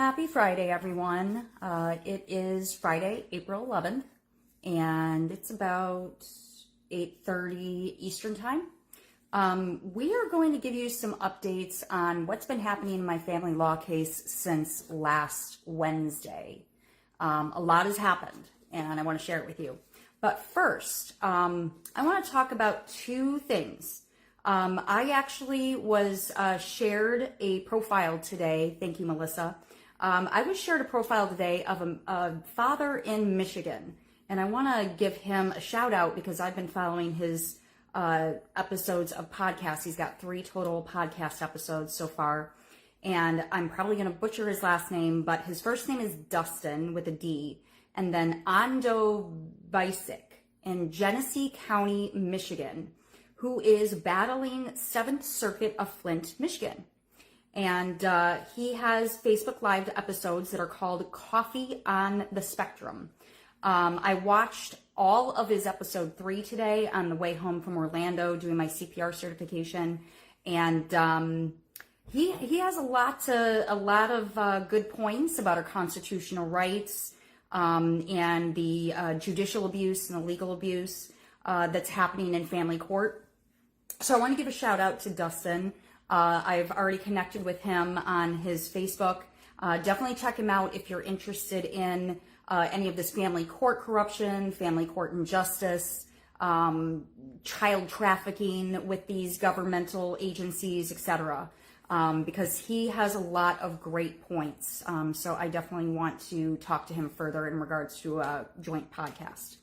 Happy Friday, everyone. It is Friday, April 11th, and it's about 8:30 Eastern Time. We are going to give you some updates on what's been happening in my family law case since last Wednesday. A lot has happened, and I want to share it with you. But first, I want to talk about two things. I actually was shared a profile today. Thank you, Melissa. I was shared a profile today of a father in Michigan, and I want to give him a shout out because I've been following his episodes of podcasts. He's got 3 total podcast episodes so far, and I'm probably going to butcher his last name, but his first name is Dustin with a D, and then Ondovcsik in Genesee County, Michigan, who is battling 7th Circuit of Flint, Michigan. And he has Facebook Live episodes that are called Coffee on the Spectrum. I watched all of his episode 3 today on the way home from Orlando doing my CPR certification. And he has a lot of good points about our constitutional rights and the judicial abuse and the legal abuse that's happening in family court. So I want to give a shout out to Dustin. I've already connected with him on his Facebook. Definitely check him out if you're interested in any of this family court corruption, family court injustice, child trafficking with these governmental agencies, etc. Because he has a lot of great points. So I definitely want to talk to him further in regards to a joint podcast.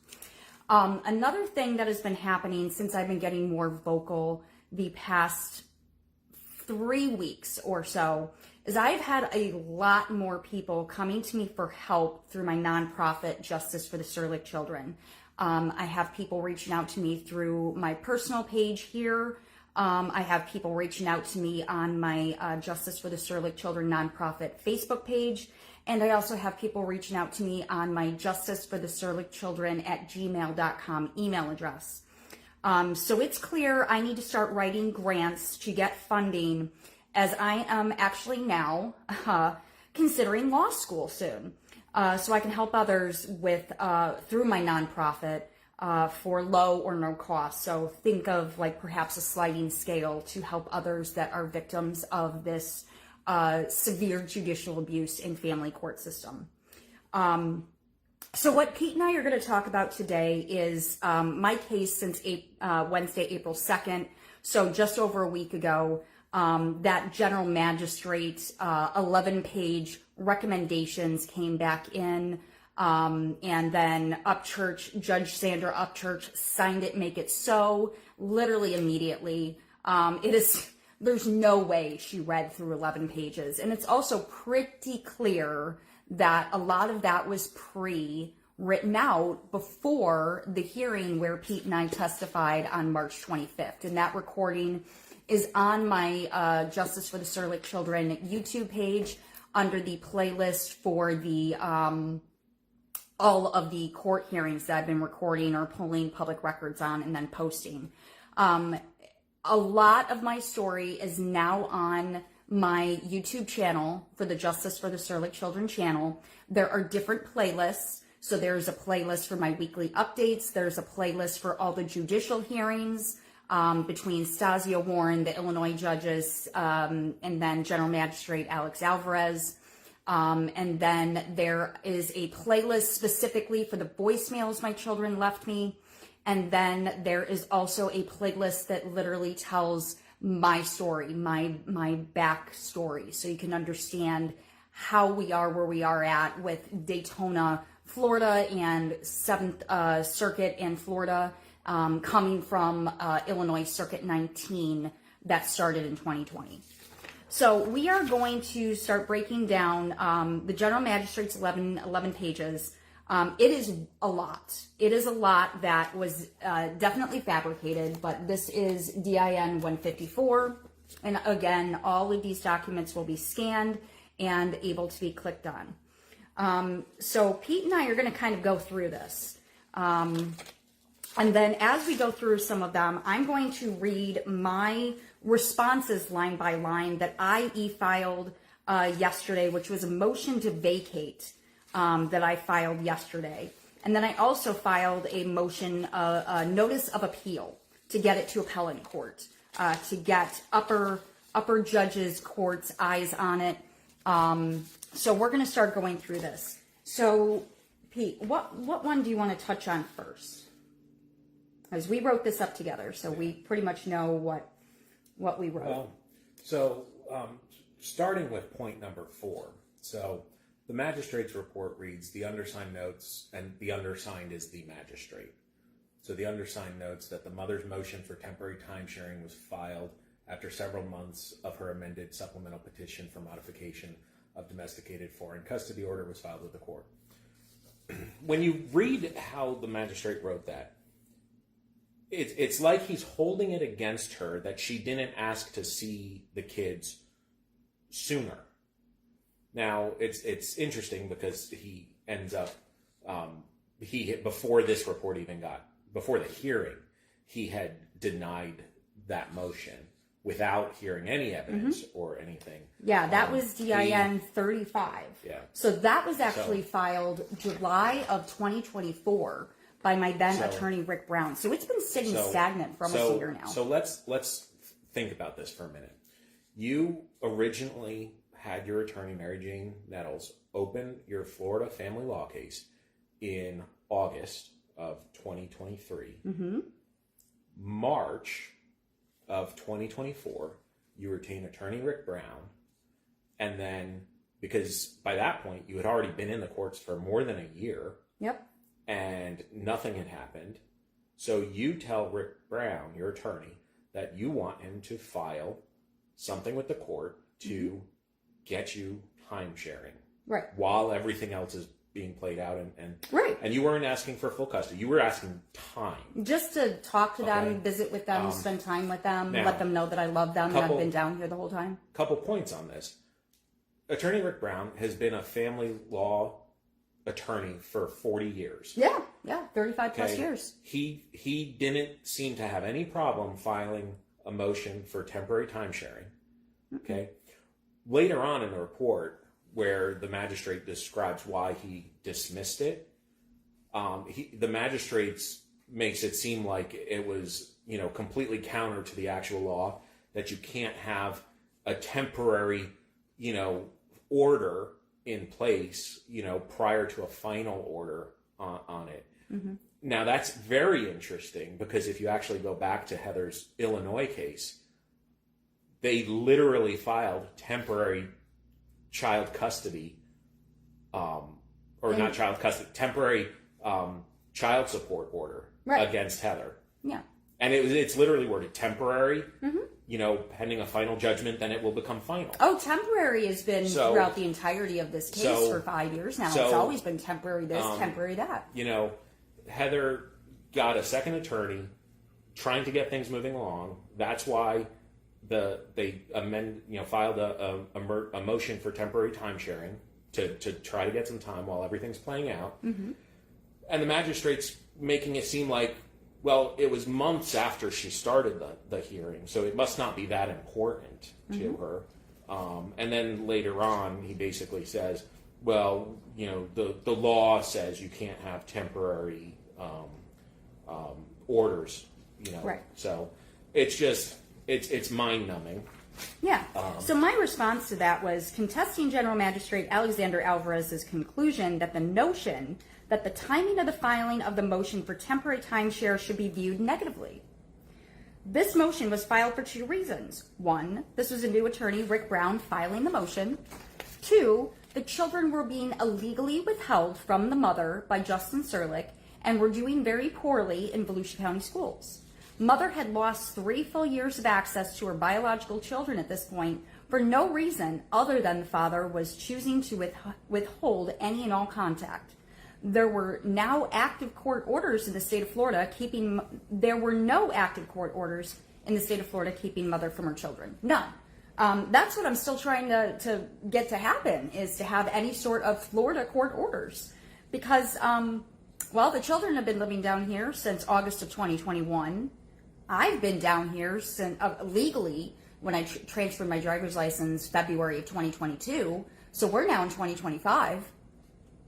Another thing that has been happening since I've been getting more vocal the past 3 weeks or so is I've had a lot more people coming to me for help through my nonprofit Justice for the Serlick Children. I have people reaching out to me through my personal page here. I have people reaching out to me on my Justice for the Serlick Children nonprofit Facebook page. And I also have people reaching out to me on my Justice for the Serlick Children @gmail.com email address. So it's clear I need to start writing grants to get funding, as I am actually now considering law school soon. So I can help others with through my nonprofit for low or no cost. So think of like perhaps a sliding scale to help others that are victims of this severe judicial abuse in family court system. So what Pete and I are going to talk about today is my case since Wednesday, April 2nd. So just over a week ago, that general magistrate 11-page recommendations came back in, and then Upchurch, Judge Sandra Upchurch signed it, make it so, literally immediately. There's no way she read through 11 pages. And it's also pretty clear that a lot of that was pre-written out before the hearing where Pete and I testified on March 25th. And that recording is on my Justice for the Serlick Children YouTube page under the playlist for the all of the court hearings that I've been recording or pulling public records on and then posting. A lot of my story is now on my YouTube channel for the Justice for the Serlick Children channel. There are different playlists. So there's a playlist for my weekly updates. There's a playlist for all the judicial hearings between Stasio Warren, the Illinois judges, and then General Magistrate Alex Alvarez. And then there is a playlist specifically for the voicemails my children left me. And then there is also a playlist that literally tells my story, my backstory, so you can understand how we are where we are at with Daytona, Florida, and 7th Circuit in Florida, coming from Illinois Circuit 19 that started in 2020. So we are going to start breaking down the General Magistrate's 11 pages. It is a lot. It is a lot that was definitely fabricated, but this is DIN 154. And again, all of these documents will be scanned and able to be clicked on. So Pete and I are going to kind of go through this. And then as we go through some of them, I'm going to read my responses line by line that I e-filed yesterday, which was a motion to vacate that I filed yesterday. And then I also filed a motion, a notice of appeal to get it to appellate court, to get upper judges court's eyes on it. So we're going to start going through this. So Pete, what one do you want to touch on first? As we wrote this up together, so we pretty much know what we wrote. Well, so starting with point number 4. So the magistrate's report reads, the undersigned notes, and the undersigned is the magistrate. So the undersigned notes that the mother's motion for temporary timesharing was filed after several months of her amended supplemental petition for modification of domesticated foreign custody order was filed with the court. When you read how the magistrate wrote that, it's like he's holding it against her that she didn't ask to see the kids sooner. Now, it's interesting because he ends up, before this report even before the hearing, he had denied that motion without hearing any evidence or anything. Yeah, that was DIN 35. Yeah. So that was actually filed July of 2024 by my then attorney, Rick Brown. So it's been sitting stagnant for almost a year now. So let's think about this for a minute. You originally had your attorney, Mary Jane Nettles, open your Florida family law case in August of 2023. March of 2024, you retained attorney Rick Brown, and then, because by that point you had already been in the courts for more than a year, and nothing had happened, so you tell Rick Brown, your attorney, that you want him to file something with the court to get you time sharing, while everything else is being played out, and you weren't asking for full custody. You were asking time. Just to talk to them, visit with them, spend time with them, now, let them know that I love them and I've been down here the whole time. Couple points on this. Attorney Rick Brown has been a family law attorney for 40 years. Yeah, 35 plus years. He didn't seem to have any problem filing a motion for temporary time sharing. Okay. Later on in the report, where the magistrate describes why he dismissed it, the magistrate makes it seem like it was, completely counter to the actual law, that you can't have a temporary, order in place, prior to a final order on it. Now, that's very interesting, because if you actually go back to Heather's Illinois case, they literally filed temporary child custody, not child custody, temporary child support order against Heather. Yeah. And it's literally worded temporary, pending a final judgment, then it will become final. Oh, temporary has been throughout the entirety of this case for 5 years now. It's always been temporary this, temporary that. Heather got a second attorney trying to get things moving along. That's why they filed a motion for temporary time sharing to try to get some time while everything's playing out. And the magistrate's making it seem like, well, it was months after she started the hearing, so it must not be that important to her. And then later on, he basically says, well, the law says you can't have temporary orders, So it's just, it's mind-numbing. Yeah. So my response to that was contesting General Magistrate Alexander Alvarez's conclusion that the notion that the timing of the filing of the motion for temporary timeshare should be viewed negatively. This motion was filed for 2 reasons. 1, this was a new attorney, Rick Brown, filing the motion. 2, the children were being illegally withheld from the mother by Dustin Serlick and were doing very poorly in Volusia County schools. Mother had lost 3 full years of access to her biological children at this point for no reason other than the father was choosing to withhold any and all contact. There were now active court orders in the state of Florida there were no active court orders in the state of Florida keeping mother from her children. None. That's what I'm still trying to get to happen, is to have any sort of Florida court orders. Because, the children have been living down here since August of 2021. I've been down here legally when I transferred my driver's license February of 2022. So we're now in 2025.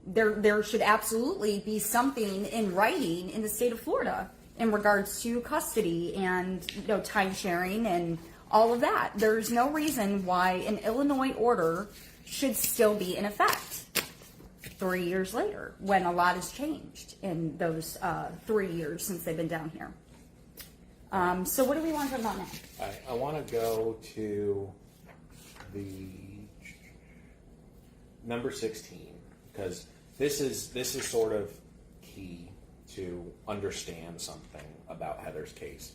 There should absolutely be something in writing in the state of Florida in regards to custody and time sharing and all of that. There's no reason why an Illinois order should still be in effect 3 years later when a lot has changed in those 3 years since they've been down here. So what do we want to talk about now? I want to go to the number 16 because this is sort of key to understand something about Heather's case.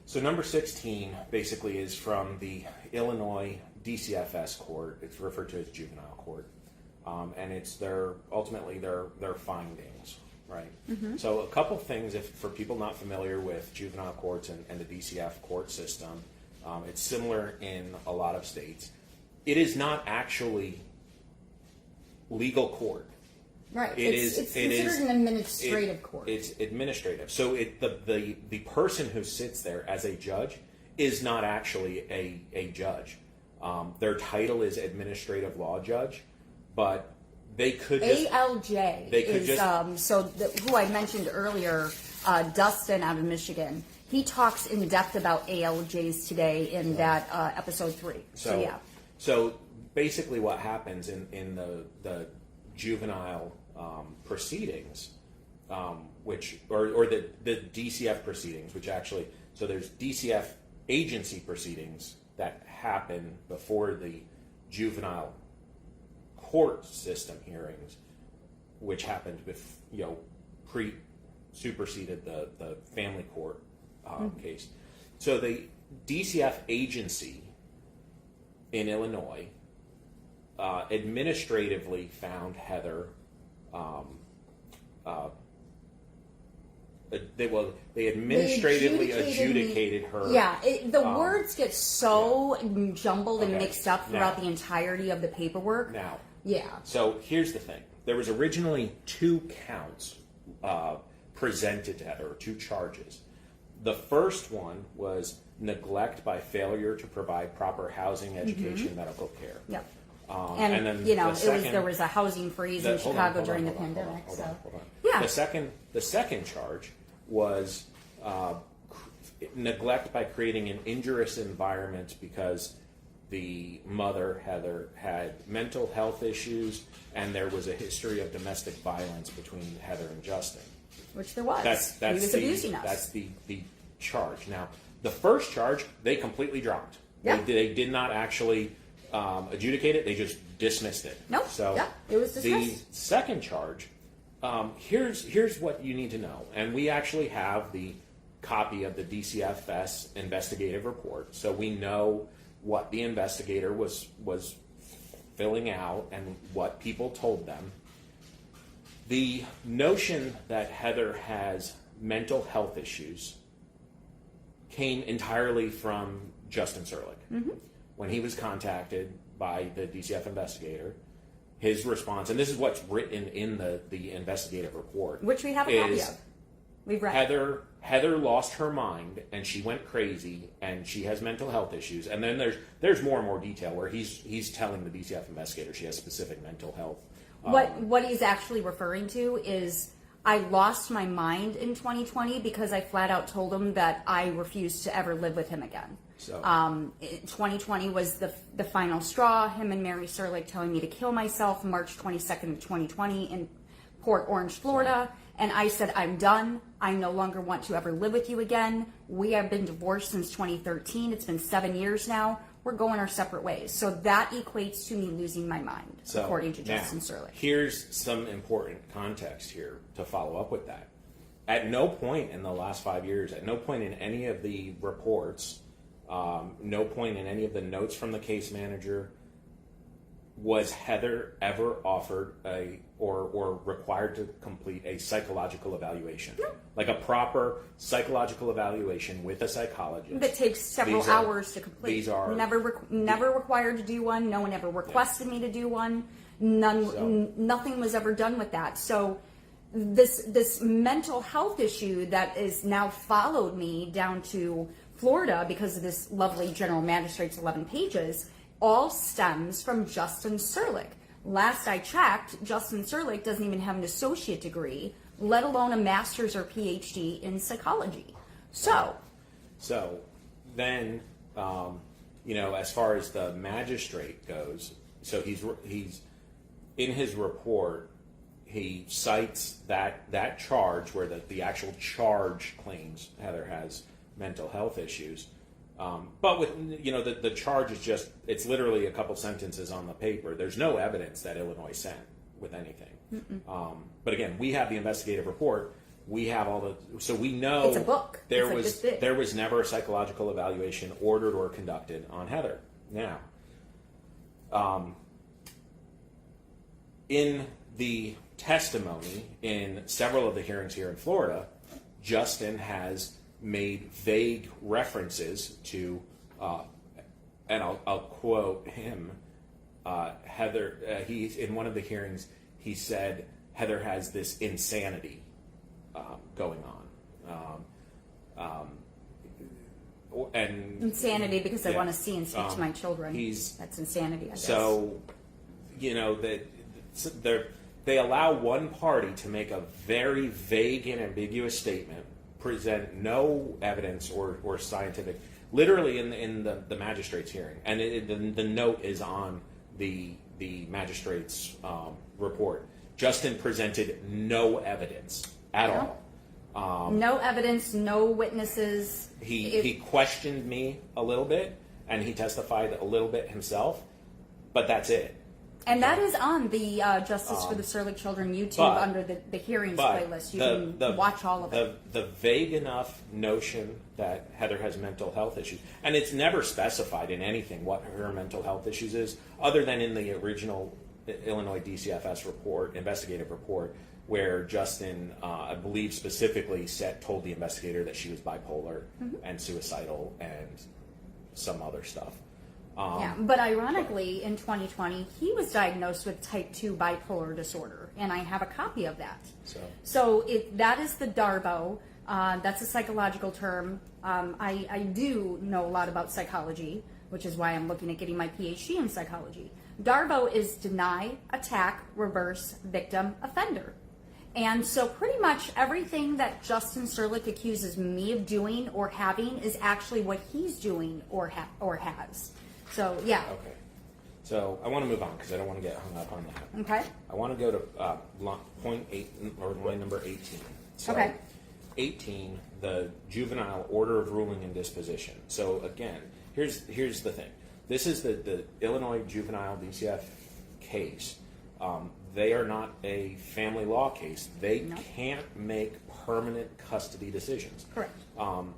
So number 16 basically is from the Illinois DCFS court. It's referred to as juvenile court, and it's ultimately their findings, right? Mm-hmm. So a couple things, for people not familiar with juvenile courts and the DCF court system, it's similar in a lot of states. It is not actually legal court. Right. It's considered an administrative court. It's administrative. So the person who sits there as a judge is not actually a judge. Their title is administrative law judge, but they could just... ALJ who I mentioned earlier, Dustin out of Michigan, he talks in depth about ALJs today in that episode 3. So yeah. So basically what happens in the juvenile proceedings, which the DCF proceedings, which actually, so there's DCF agency proceedings that happen before the juvenile court system hearings, which happened superseded the family court case. So the DCF agency in Illinois administratively found Heather. They administratively adjudicated her. Yeah, the words get so jumbled and mixed up throughout the entirety of the paperwork. So here's the thing. There was originally 2 counts presented to Heather, 2 charges. The first one was neglect by failure to provide proper housing, education, medical care. Yep. And then there was a housing freeze in Chicago during the pandemic. Hold on. Yeah. The second charge was neglect by creating an injurious environment because the mother, Heather, had mental health issues and there was a history of domestic violence between Heather and Justin. Which there was. He was abusing us. That's the charge. Now, the first charge, they completely dropped. Yep. They did not actually adjudicate it. They just dismissed it. Nope. So it was dismissed. The second charge, here's what you need to know. And we actually have the copy of the DCFS investigative report. So we know what the investigator was filling out and what people told them. The notion that Heather has mental health issues came entirely from Justin Serlick. Mm-hmm. When he was contacted by the DCF investigator, his response, and this is what's written in the investigative report, which we have a copy of. We've read. Heather lost her mind and she went crazy and she has mental health issues. And then there's more and more detail where he's telling the DCF investigator she has specific mental health. What he's actually referring to is, I lost my mind in 2020 because I flat out told him that I refused to ever live with him again. So 2020 was the final straw. Him and Mary Serlick telling me to kill myself March 22nd of 2020 in Port Orange, Florida. And I said, I'm done. I no longer want to ever live with you again. We have been divorced since 2013. It's been 7 years now. We're going our separate ways. So that equates to me losing my mind, according to Justin Serlick. Here's some important context here to follow up with that. At no point in the last 5 years, at no point in any of the reports, no point in any of the notes from the case manager, was Heather ever offered or required to complete a psychological evaluation? No. Like a proper psychological evaluation with a psychologist. That takes several hours to complete. These are never required to do one. No one ever requested me to do one. Nothing was ever done with that. So this mental health issue that is now followed me down to Florida, because of this lovely general magistrate's 11 pages, all stems from Justin Serlick. Last I checked, Justin Serlick doesn't even have an associate degree, let alone a master's or PhD in psychology. So then, as far as the magistrate goes, so he's in his report, he cites that charge where the actual charge claims Heather has mental health issues. But with the charge is just, it's literally a couple sentences on the paper. There's no evidence that Illinois sent with anything. But again, we have the investigative report. We have so we know it's a book. There was never a psychological evaluation ordered or conducted on Heather. Now, in the testimony in several of the hearings here in Florida, Justin has made vague references to, and I'll quote him, Heather, in one of the hearings, he said, Heather has this insanity going on. And insanity because I want to see and speak to my children. That's insanity, I guess. So, they allow one party to make a very vague and ambiguous statement, present no evidence or scientific, literally in the magistrate's hearing, and the note is on the magistrate's report. Justin presented no evidence at all. No evidence, no witnesses. He questioned me a little bit, and he testified a little bit himself, but that's it. And that is on the Justice for the Serlick Children YouTube under the hearings playlist. You can watch all of it. The vague enough notion that Heather has mental health issues, and it's never specified in anything what her mental health issues is, other than in the original Illinois DCFS report, investigative report, where Justin, I believe specifically told the investigator that she was bipolar and suicidal and some other stuff. But ironically, in 2020, he was diagnosed with type 2 bipolar disorder, and I have a copy of that. So that is the DARBO. That's a psychological term. I do know a lot about psychology, which is why I'm looking at getting my PhD in psychology. DARBO is deny, attack, reverse, victim, offender. And so pretty much everything that Justin Serlick accuses me of doing or having is actually what he's doing or has. So, yeah. Okay. So, I want to move on because I don't want to get hung up on that. Okay. I want to go to point 8, or line number 18. So, okay. 18, the juvenile order of ruling and disposition. So, again, here's the thing. This is the Illinois juvenile DCF case. They are not a family law case. They can't make permanent custody decisions. Correct.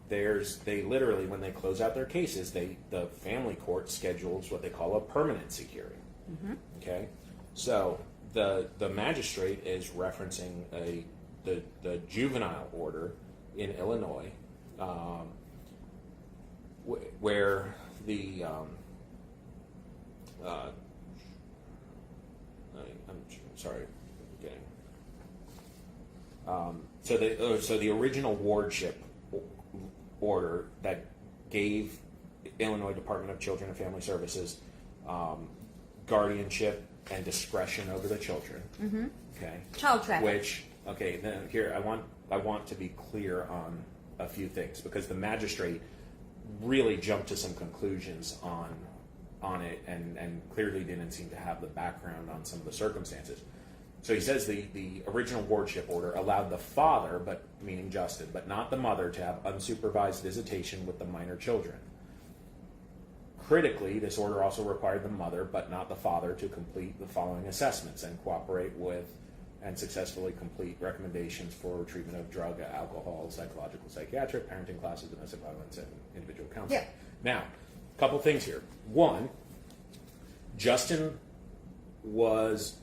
They literally, when they close out their cases, the family court schedules what they call a permanency hearing. Okay, so the magistrate is referencing the juvenile order in Illinois, where the I'm sorry, so the original wardship order that gave Illinois Department of Children and Family Services guardianship and discretion over the children. Okay. Child trafficking. Then here I want to be clear on a few things because the magistrate really jumped to some conclusions on it and clearly didn't seem to have the background on some of the circumstances. So he says the original wardship order allowed the father, meaning Justin, but not the mother, to have unsupervised visitation with the minor children. Critically, this order also required the mother, but not the father, to complete the following assessments and cooperate with and successfully complete recommendations for treatment of drug, alcohol, psychological, psychiatric, parenting classes, domestic violence, and individual counseling. Yeah. Now, a couple things here. One, Justin was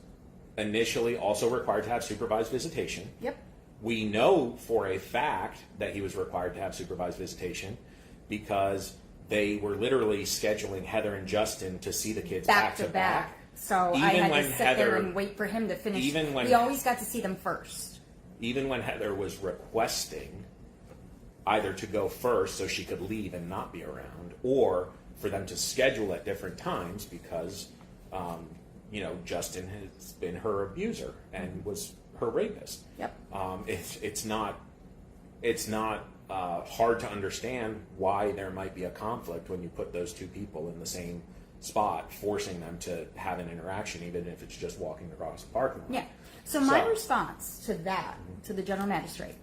initially also required to have supervised visitation. Yep. We know for a fact that he was required to have supervised visitation because they were literally scheduling Heather and Justin to see the kids back to back. So I had to sit there and wait for him to finish. We always got to see them first. Even when Heather was requesting either to go first so she could leave and not be around, or for them to schedule at different times because, Justin has been her abuser and was her rapist. Yep. It's not hard to understand why there might be a conflict when you put those two people in the same spot, forcing them to have an interaction, even if it's just walking across the parking lot. Yeah. So my response to that, to the general magistrate,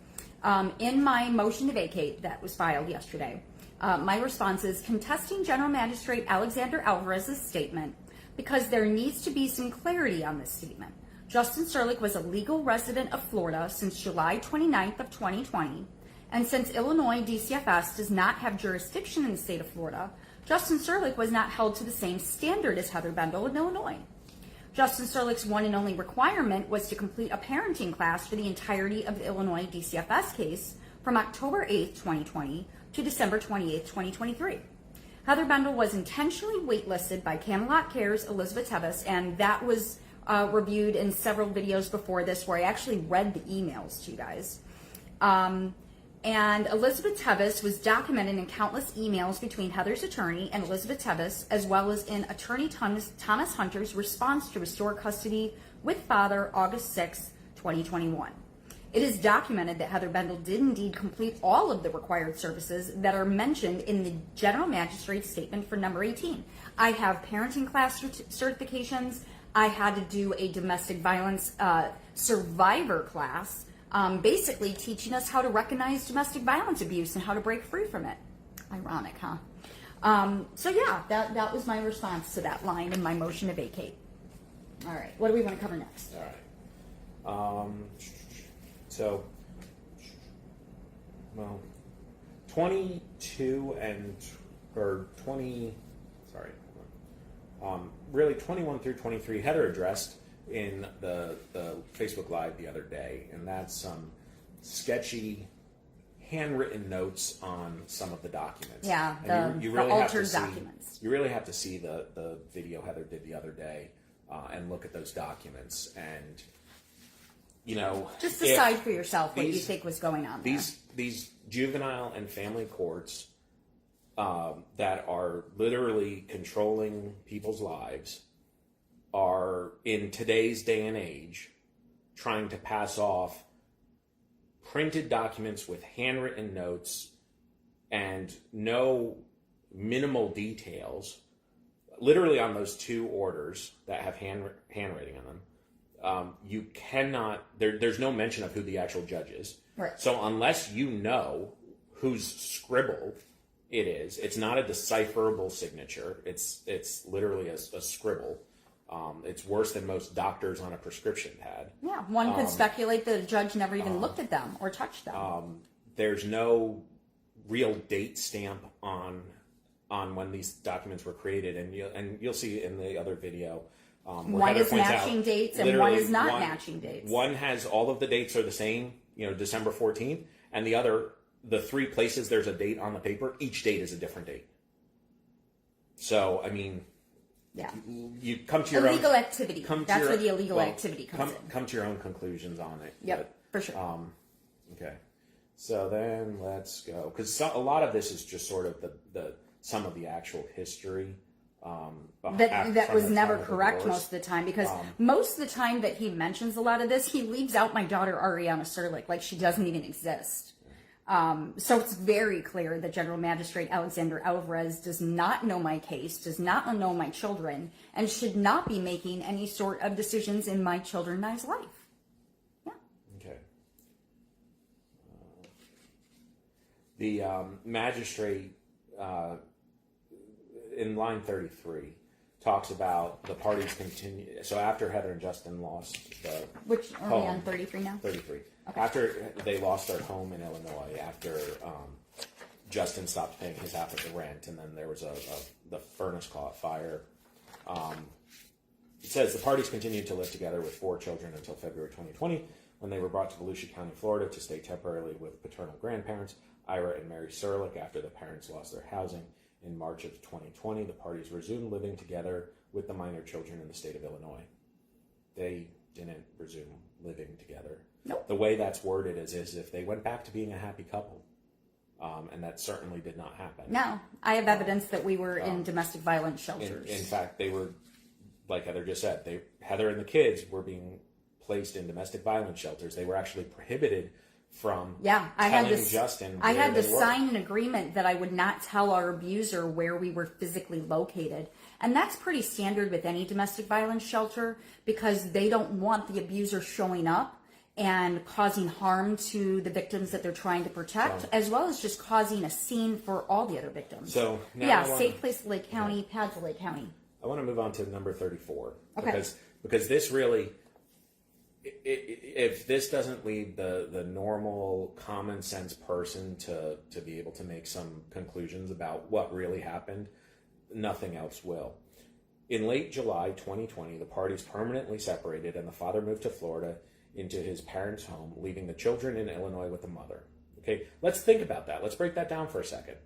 in my motion to vacate that was filed yesterday, my response is contesting General Magistrate Alexander Alvarez's statement because there needs to be some clarity on this statement. Justin Serlick was a legal resident of Florida since July 29th of 2020, and since Illinois DCFS does not have jurisdiction in the state of Florida, Justin Serlick was not held to the same standard as Heather Bendl in Illinois. Justin Serlick's one and only requirement was to complete a parenting class for the entirety of the Illinois DCFS case from October 8th, 2020 to December 28th, 2023. Heather Bendl was intentionally waitlisted by Camelot Care's Elizabeth Tevis, and that was reviewed in several videos before this where I actually read the emails to you guys. And Elizabeth Tevis was documented in countless emails between Heather's attorney and Elizabeth Tevis, as well as in attorney Thomas Hunter's response to restore custody with father August 6, 2021. It is documented that Heather Bendl did indeed complete all of the required services that are mentioned in the General Magistrate's statement for number 18. I have parenting class certifications. I had to do a domestic violence survivor class, basically teaching us how to recognize domestic violence abuse and how to break free from it. Ironic, huh? So yeah, that was my response to that line in my motion to vacate. All right, what do we want to cover next? All right. 22 and, or 20, sorry, really 21 through 23, Heather addressed in the Facebook Live the other day, and that's some sketchy handwritten notes on some of the documents. Yeah, and the altered documents. You really have to see the video Heather did the other day and look at those documents and, just decide for yourself what you think was going on there. These juvenile and family courts that are literally controlling people's lives are, in today's day and age, trying to pass off printed documents with handwritten notes and no minimal details, literally on those two orders that have handwriting on them. You cannot, there's no mention of who the actual judge is. Right. So unless you know whose scribble it is, it's not a decipherable signature. It's literally a scribble. It's worse than most doctors on a prescription pad. Yeah, one could speculate the judge never even looked at them or touched them. There's no real date stamp on when these documents were created, and you'll see in the other video. One is matching dates and one is not matching dates. One has all of the dates are the same, December 14th, and the other, the three places there's a date on the paper, each date is a different date. So, yeah, you come to your illegal own activity. That's where the illegal activity comes in. Come to your own conclusions on it. Yep, for sure. Okay, so then let's go, because a lot of this is just sort of the some of the actual history. That was never correct most of the time, because most of the time that he mentions a lot of this, he leaves out my daughter Ariana Serlick, like she doesn't even exist. So it's very clear that General Magistrate Alexander Alvarez does not know my case, does not know my children, and should not be making any sort of decisions in my children and I's life. Yeah. Okay. The magistrate in line 33 talks about the parties continue. So after Heather and Justin lost the which are home, we on 33 now? 33. Okay. After they lost their home in Illinois, after Justin stopped paying his half of the rent, and then there was the furnace caught fire. It says the parties continued to live together with 4 children until February 2020, when they were brought to Volusia County, Florida, to stay temporarily with paternal grandparents, Ira and Mary Serlick, after the parents lost their housing. In March of 2020, the parties resumed living together with the minor children in the state of Illinois. They didn't resume living together. Nope. The way that's worded is if they went back to being a happy couple. and that certainly did not happen. No, I have evidence that we were in domestic violence shelters. In fact, they were, like Heather just said, Heather and the kids were being placed in domestic violence shelters. They were actually prohibited from telling Justin where I had to they were. sign an agreement that I would not tell our abuser where we were physically located. And that's pretty standard with any domestic violence shelter, because they don't want the abuser showing up and causing harm to the victims that they're trying to protect, as well as just causing a scene for all the other victims. So now safe place, Lake County, pads of Lake County. I want to move on to number 34. Okay. Because this really, if this doesn't lead the normal common sense person to be able to make some conclusions about what really happened, nothing else will. In late July 2020, the parties permanently separated and the father moved to Florida into his parents' home, leaving the children in Illinois with the mother. Okay, let's think about that. Let's break that down for a second.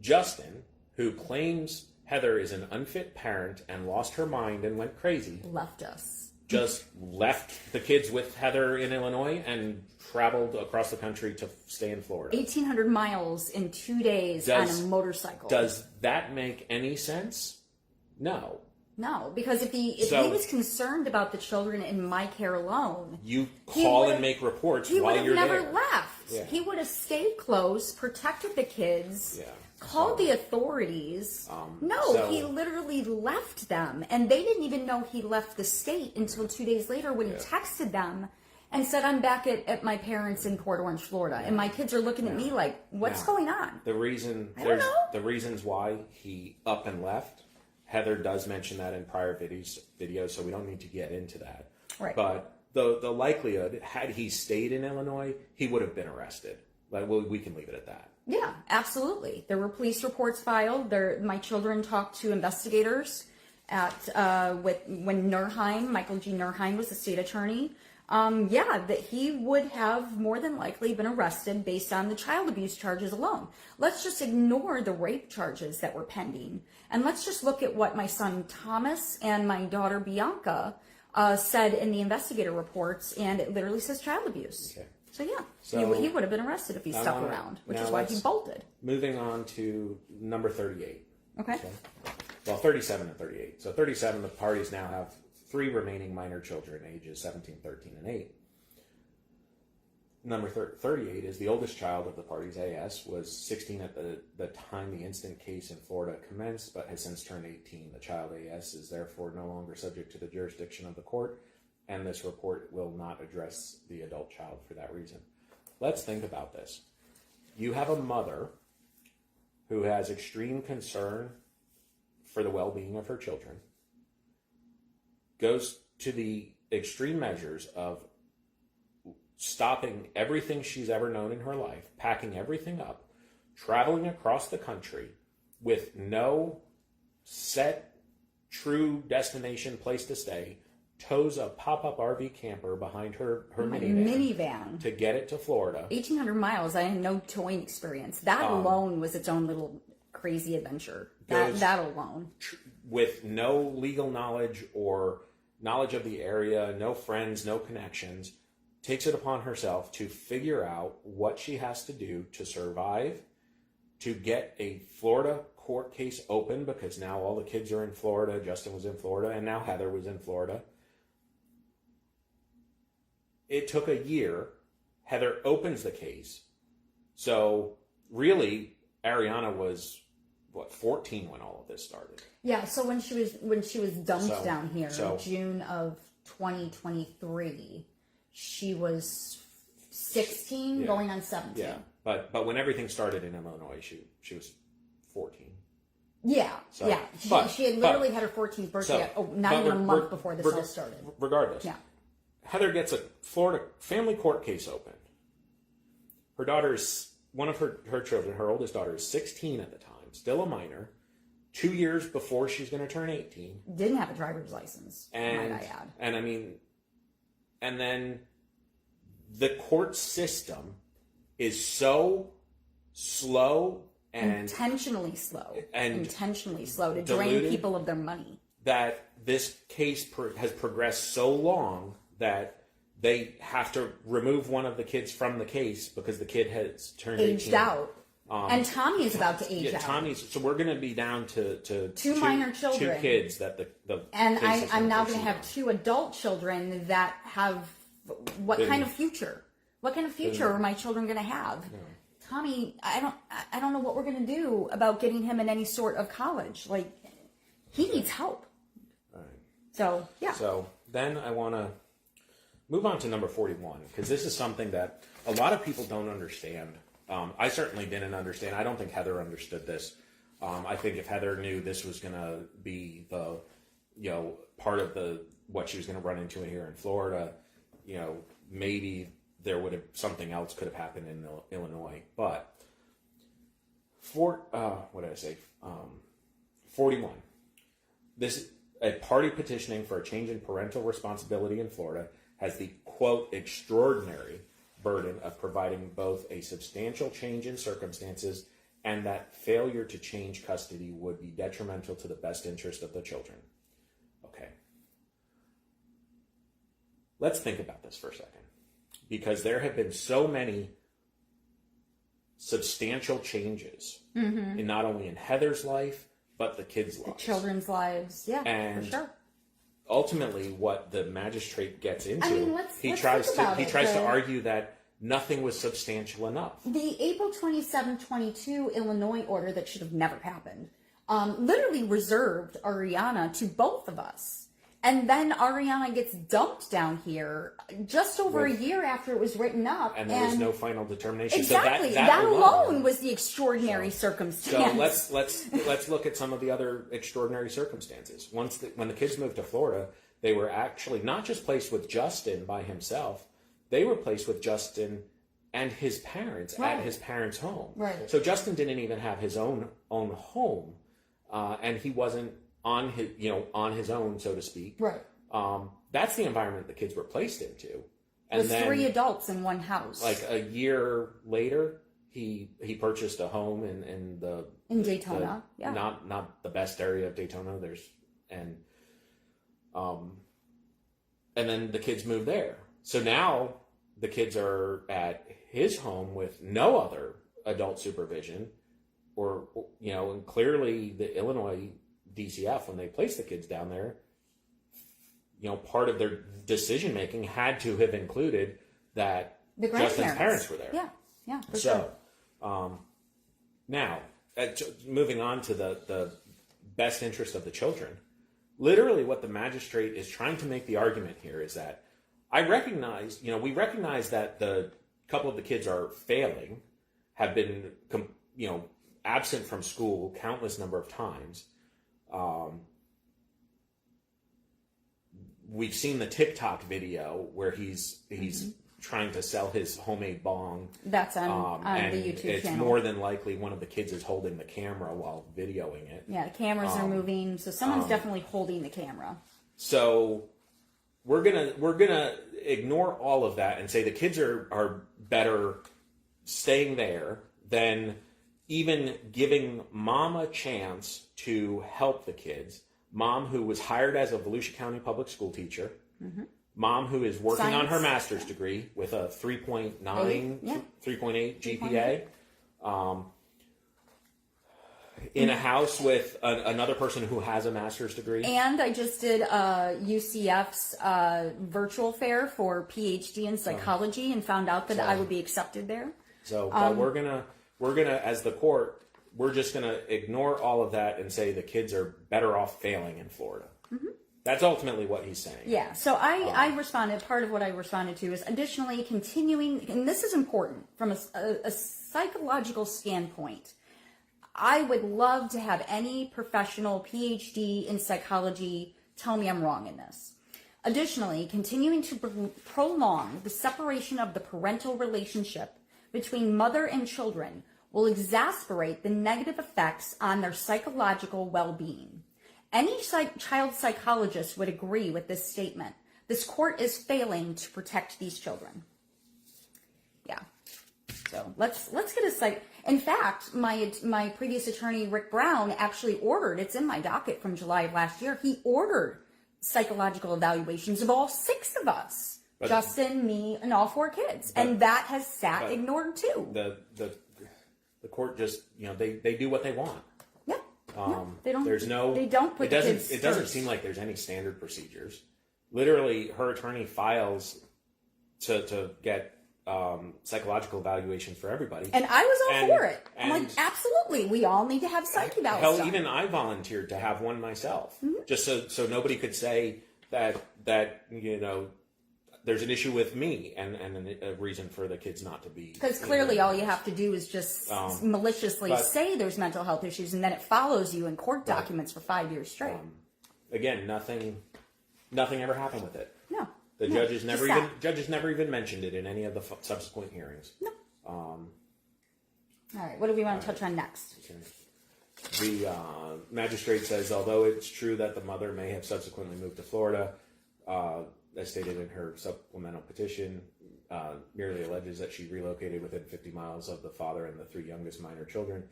Justin, who claims Heather is an unfit parent and lost her mind and went crazy, left us. Just left the kids with Heather in Illinois and traveled across the country to stay in Florida. 1,800 miles in 2 days on a motorcycle. Does that make any sense? No. No, because if he was concerned about the children in my care alone, you call and make reports while you're there. He would have never left. Yeah. He would have stayed close, protected the kids, called the authorities. He literally left them, and they didn't even know he left the state until 2 days later when he texted them and said, "I'm back at my parents in Port Orange, Florida," and my kids are looking at me like, "What's going on?" The reasons why he up and left. Heather does mention that in prior videos, so we don't need to get into that. Right. But the likelihood, had he stayed in Illinois, he would have been arrested. Like, we can leave it at that. Yeah, absolutely. There were police reports filed. My children talked to investigators when Michael G. Nurheim was the state attorney. That he would have more than likely been arrested based on the child abuse charges alone. Let's just ignore the rape charges that were pending. And let's just look at what my son Thomas and my daughter Bianca said in the investigator reports, and it literally says child abuse. Okay. So he would have been arrested if he stuck around, which is why he bolted. Moving on to number 38. Okay. Well, 37 and 38. So 37, the parties now have 3 remaining minor children, ages 17, 13, and 8. Number 38 is the oldest child of the parties. AS was 16 at the time the instant case in Florida commenced, but has since turned 18. The child AS is therefore no longer subject to the jurisdiction of the court, and this report will not address the adult child for that reason. Let's think about this. You have a mother who has extreme concern for the well-being of her children, goes to the extreme measures of stopping everything she's ever known in her life, packing everything up, traveling across the country with no set, true destination place to stay, tows a pop-up RV camper behind her minivan to get it to Florida. 1,800 miles. I had no towing experience. That alone was its own little crazy adventure. That alone. With no legal knowledge or knowledge of the area, no friends, no connections, takes it upon herself to figure out what she has to do to survive, to get a Florida court case open, because now all the kids are in Florida, Justin was in Florida, and now Heather was in Florida. It took a year. Heather opens the case. So really, Ariana was, 14 when all of this started? Yeah, so when she was dumped down here in June of 2023, she was 16, going on 17. Yeah, but when everything started in Illinois, she was 14. Yeah, she had literally had her 14th birthday, not even a month before this all started. Regardless, Heather gets a Florida family court case open. Her daughter's, one of her children, her oldest daughter, is 16 at the time, still a minor, 2 years before she's going to turn 18. Didn't have a driver's license, might I add. And then the court system is so slow and intentionally slow to drain people of their money, that this case has progressed so long that they have to remove one of the kids from the case because the kid has turned Aged 18. out. And Tommy is about to age out. So we're going to be down to two minor children. 2 kids that the and case is I'm now proceed going to have on. 2 adult children that have what kind of future? What kind of future are my children going to have? No. Tommy, I don't know what we're going to do about getting him in any sort of college. Like, he needs help. All right. So, yeah. So then I want to move on to number 41, because this is something that a lot of people don't understand. I certainly didn't understand. I don't think Heather understood this. I think if Heather knew this was going to be the, part of what she was going to run into here in Florida, maybe something else could have happened in Illinois. But what did I say? 41. A party petitioning for a change in parental responsibility in Florida has the, quote, extraordinary burden of providing both a substantial change in circumstances and that failure to change custody would be detrimental to the best interest of the children. Okay. Let's think about this for a second, because there have been so many substantial changes in not only in Heather's life, but the kids' lives. The children's lives. Yeah, and for sure. Ultimately, what the magistrate gets into, he let's tries think about to argue that nothing was substantial enough. The April 27, 22 Illinois order that should have never happened literally reserved Ariana to both of us. And then Ariana gets dumped down here just over a year after it was written up. And there was no final determination. Exactly. So that alone was the extraordinary circumstance. So let's look at some of the other extraordinary circumstances. When the kids moved to Florida, they were actually not just placed with Justin by himself. They were placed with Justin and his parents at his parents' home. Right. So Justin didn't even have his own home, and he wasn't on his own, so to speak. Right. That's the environment the kids were placed into. And with then 3 adults in one house. Like a year later, he purchased a home in Daytona. Not the best area of Daytona. And then the kids moved there. So now the kids are at his home with no other adult supervision, and clearly the Illinois DCF, when they placed the kids down there, part of their decision making had to have included that Justin's parents were there. Yeah, for sure. Now, moving on to the best interest of the children, literally what the magistrate is trying to make the argument here is that we recognize that the couple of the kids are failing, have been, absent from school countless number of times. We've seen the TikTok video where he's trying to sell his homemade bong. That's on and the YouTube it's channel. more than likely one of the kids is holding the camera while videoing it. Yeah, the cameras are moving, so someone's definitely holding the camera. So we're gonna ignore all of that and say the kids are better staying there than even giving mom a chance to help the kids. Mom, who was hired as a Volusia County public school teacher. Mom, who is working on her master's degree with a 3.9, 3.8 GPA. In a house with another person who has a master's degree. And I just did UCF's virtual fair for PhD in psychology and found out that I would be accepted there. So, but we're gonna, as the court, we're just gonna ignore all of that and say the kids are better off failing in Florida. That's ultimately what he's saying. Yeah. So I responded. Part of what I responded to is additionally continuing, and this is important from a psychological standpoint. I would love to have any professional PhD in psychology tell me I'm wrong in this. Additionally, continuing to prolong the separation of the parental relationship between mother and children will exacerbate the negative effects on their psychological well-being. Any child psychologist would agree with this statement. This court is failing to protect these children. Yeah. So let's get a psych. In fact, my previous attorney, Rick Brown, actually ordered, it's in my docket from July of last year, he ordered psychological evaluations of all 6 of us Justin, me, and all 4 kids. And that has sat ignored too. The court just, they do what they want. Yeah. They don't. There's no. They don't put the kids It doesn't first. seem like there's any standard procedures. Literally, her attorney files to get psychological evaluations for everybody. And I was all for it. I'm like, absolutely, we all need to have psych evals. Hell, even I volunteered to have one myself, just so nobody could say that there's an issue with me and a reason for the kids not to be. Because clearly, all you have to do is just maliciously say there's mental health issues, and then it follows you in court documents for 5 years straight. Again, nothing ever happened with it. No. The judges never even mentioned it in any of the subsequent hearings. No. All right. What do we want to touch on next? The magistrate says, although it's true that the mother may have subsequently moved to Florida, as stated in her supplemental petition, merely alleges that she relocated within 50 miles of the father and the 3 youngest minor children,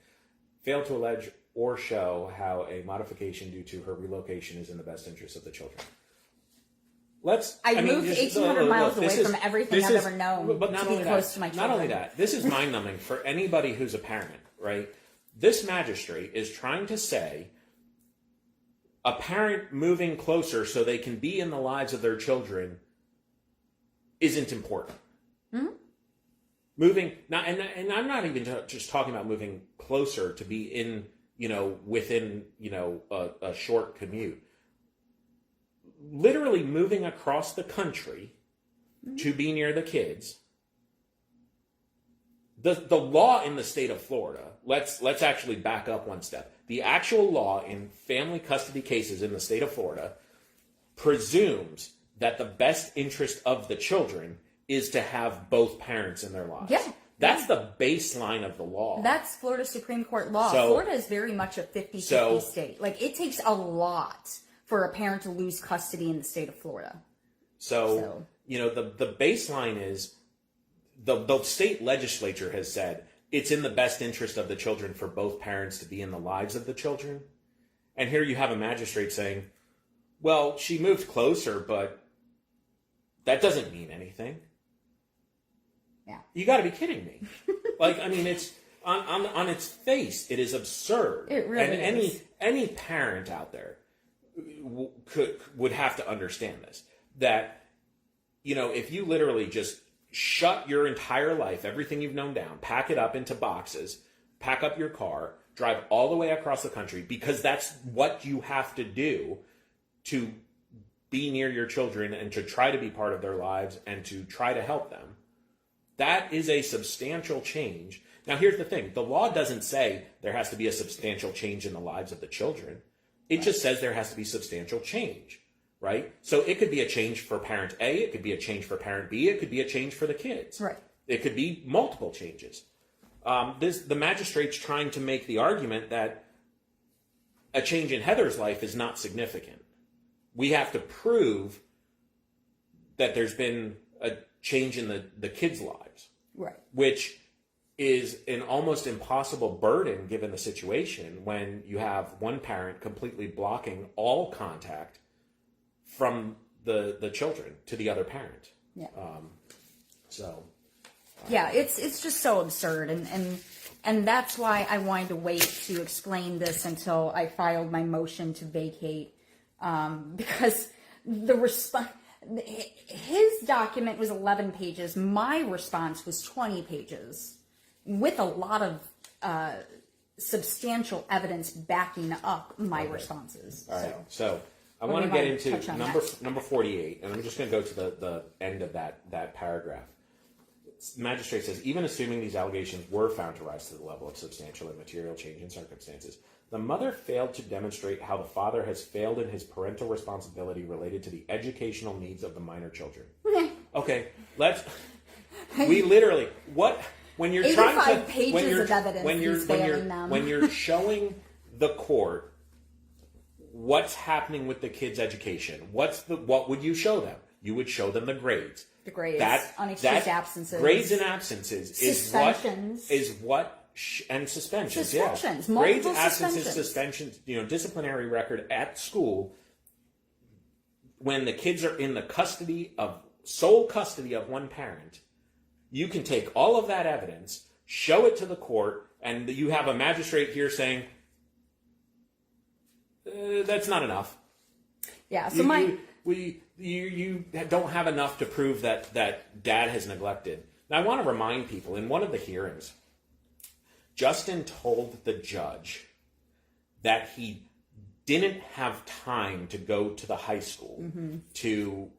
failed to allege or show how a modification due to her relocation is in the best interest of the children. I moved 1,800 miles away from everything I've ever known but not to be only close that, to my children. Not only that, this is mind-numbing for anybody who's a parent, right? This magistrate is trying to say a parent moving closer so they can be in the lives of their children isn't important. Mm-hmm. Moving, and I'm not even just talking about moving closer to be in, within, a short commute. Literally moving across the country to be near the kids. The law in the state of Florida, let's actually back up one step. The actual law in family custody cases in the state of Florida presumes that the best interest of the children is to have both parents in their lives. Yeah. That's the baseline of the law. That's Florida Supreme Court law. So, Florida is very much a 50-50 state. Like, it takes a lot for a parent to lose custody in the state of Florida. So the baseline is the state legislature has said it's in the best interest of the children for both parents to be in the lives of the children. And here you have a magistrate saying, well, she moved closer, but that doesn't mean anything. Yeah. You got to be kidding me. It's on its face, it is absurd. It really is. And any parent out there would have to understand this, that if you literally just shut your entire life, everything you've known down, pack it up into boxes, pack up your car, drive all the way across the country, because that's what you have to do to be near your children and to try to be part of their lives and to try to help them. That is a substantial change. Now, here's the thing. The law doesn't say there has to be a substantial change in the lives of the children. It just says there has to be substantial change, right? So it could be a change for parent A, it could be a change for parent B, it could be a change for the kids. Right. It could be multiple changes. The magistrate's trying to make the argument that a change in Heather's life is not significant. We have to prove that there's been a change in the kids' lives. Right. Which is an almost impossible burden given the situation when you have one parent completely blocking all contact from the children to the other parent. Yeah. Yeah, it's just so absurd, and that's why I wanted to wait to explain this until I filed my motion to vacate, because his document was 11 pages. My response was 20 pages with a lot of substantial evidence backing up my responses. All right. So I want to get into number 48, and I'm just going to go to the end of that paragraph. The magistrate says, even assuming these allegations were found to rise to the level of substantial and material change in circumstances, the mother failed to demonstrate how the father has failed in his parental responsibility related to the educational needs of the minor children. Okay, we literally, when you're trying to, pages of evidence when you're showing the court what's happening with the kids' education, what would you show them? You would show them the grades. The grades, unexcused absences. Grades and absences suspensions. And suspensions. Suspensions, Yeah. multiple Grades, absences, suspensions. suspensions, disciplinary record at school when the kids are in the custody of sole custody of one parent, you can take all of that evidence, show it to the court, and you have a magistrate here saying, that's not enough. Yeah, so you don't have enough to prove that dad has neglected. Now, I want to remind people, in one of the hearings, Justin told the judge that he didn't have time to go to the high school to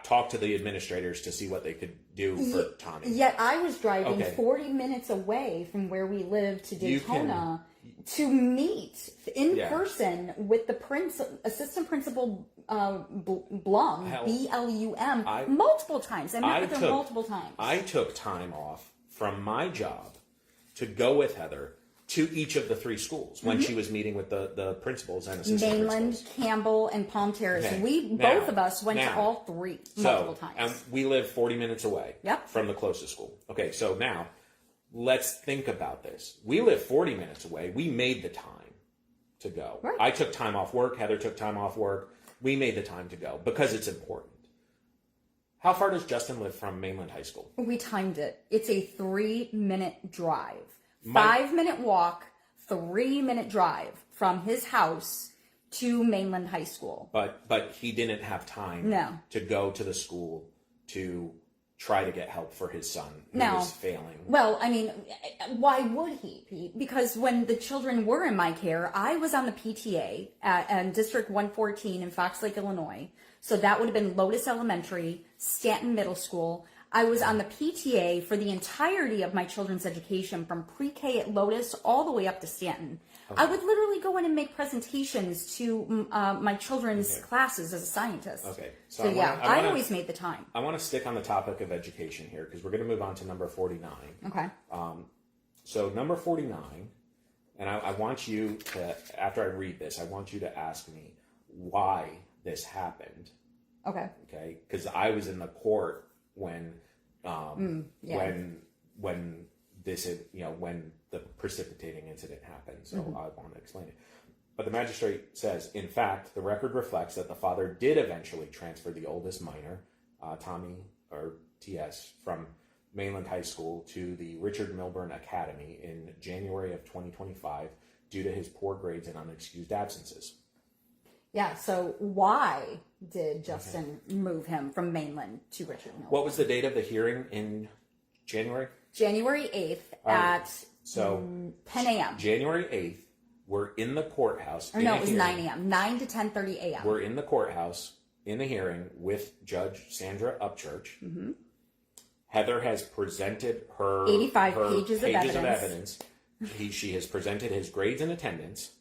talk to the administrators to see what they could do for Tommy. Yet I was driving 40 minutes away from where we live to Daytona to meet in person with the assistant principal Blum, B-L-U-M, multiple times. I met with her multiple times. I took time off from my job to go with Heather to each of the 3 schools when she was meeting with the principals and assistant Mainland, principals. Campbell, and Palm Terrace. Okay. Both of us went to all 3 multiple times. And we live 40 minutes away from the closest school. Okay, so now let's think about this. We live 40 minutes away. We made the time to go. Right. I took time off work. Heather took time off work. We made the time to go because it's important. How far does Justin live from Mainland High School? We timed it. It's a 3-minute drive. 5-minute walk, 3-minute drive from his house to Mainland High School. But he didn't have time to go to the school to try to get help for his son who was failing. Well, I mean, why would he, Pete? Because when the children were in my care, I was on the PTA at District 114 in Fox Lake, Illinois. So that would have been Lotus Elementary, Stanton Middle School. I was on the PTA for the entirety of my children's education from pre-K at Lotus all the way up to Stanton. Okay. I would literally go in and make presentations to my children's classes as a scientist. Okay. So I always made the time. I want to stick on the topic of education here because we're going to move on to number 49. Okay. So number 49, and I want you to, after I read this, I want you to ask me why this happened. Okay. Okay. Because I was in the court when this, when the precipitating incident happened. So I want to explain it. But the magistrate says, in fact, the record reflects that the father did eventually transfer the oldest minor, Tommy, or TS, from Mainland High School to the Richard Milburn Academy in January of 2025 due to his poor grades and unexcused absences. Yeah, so why did Justin move him from Mainland to Richard Milburn? What was the date of the hearing in January? January 8th at 10 a.m. January 8th, we're in the courthouse. Or no, it was 9 a.m. 9 to 10:30 a.m. We're in the courthouse in the hearing with Judge Sandra Upchurch. Mm-hmm. Heather has presented her 85 pages of evidence. She has presented his grades and attendance.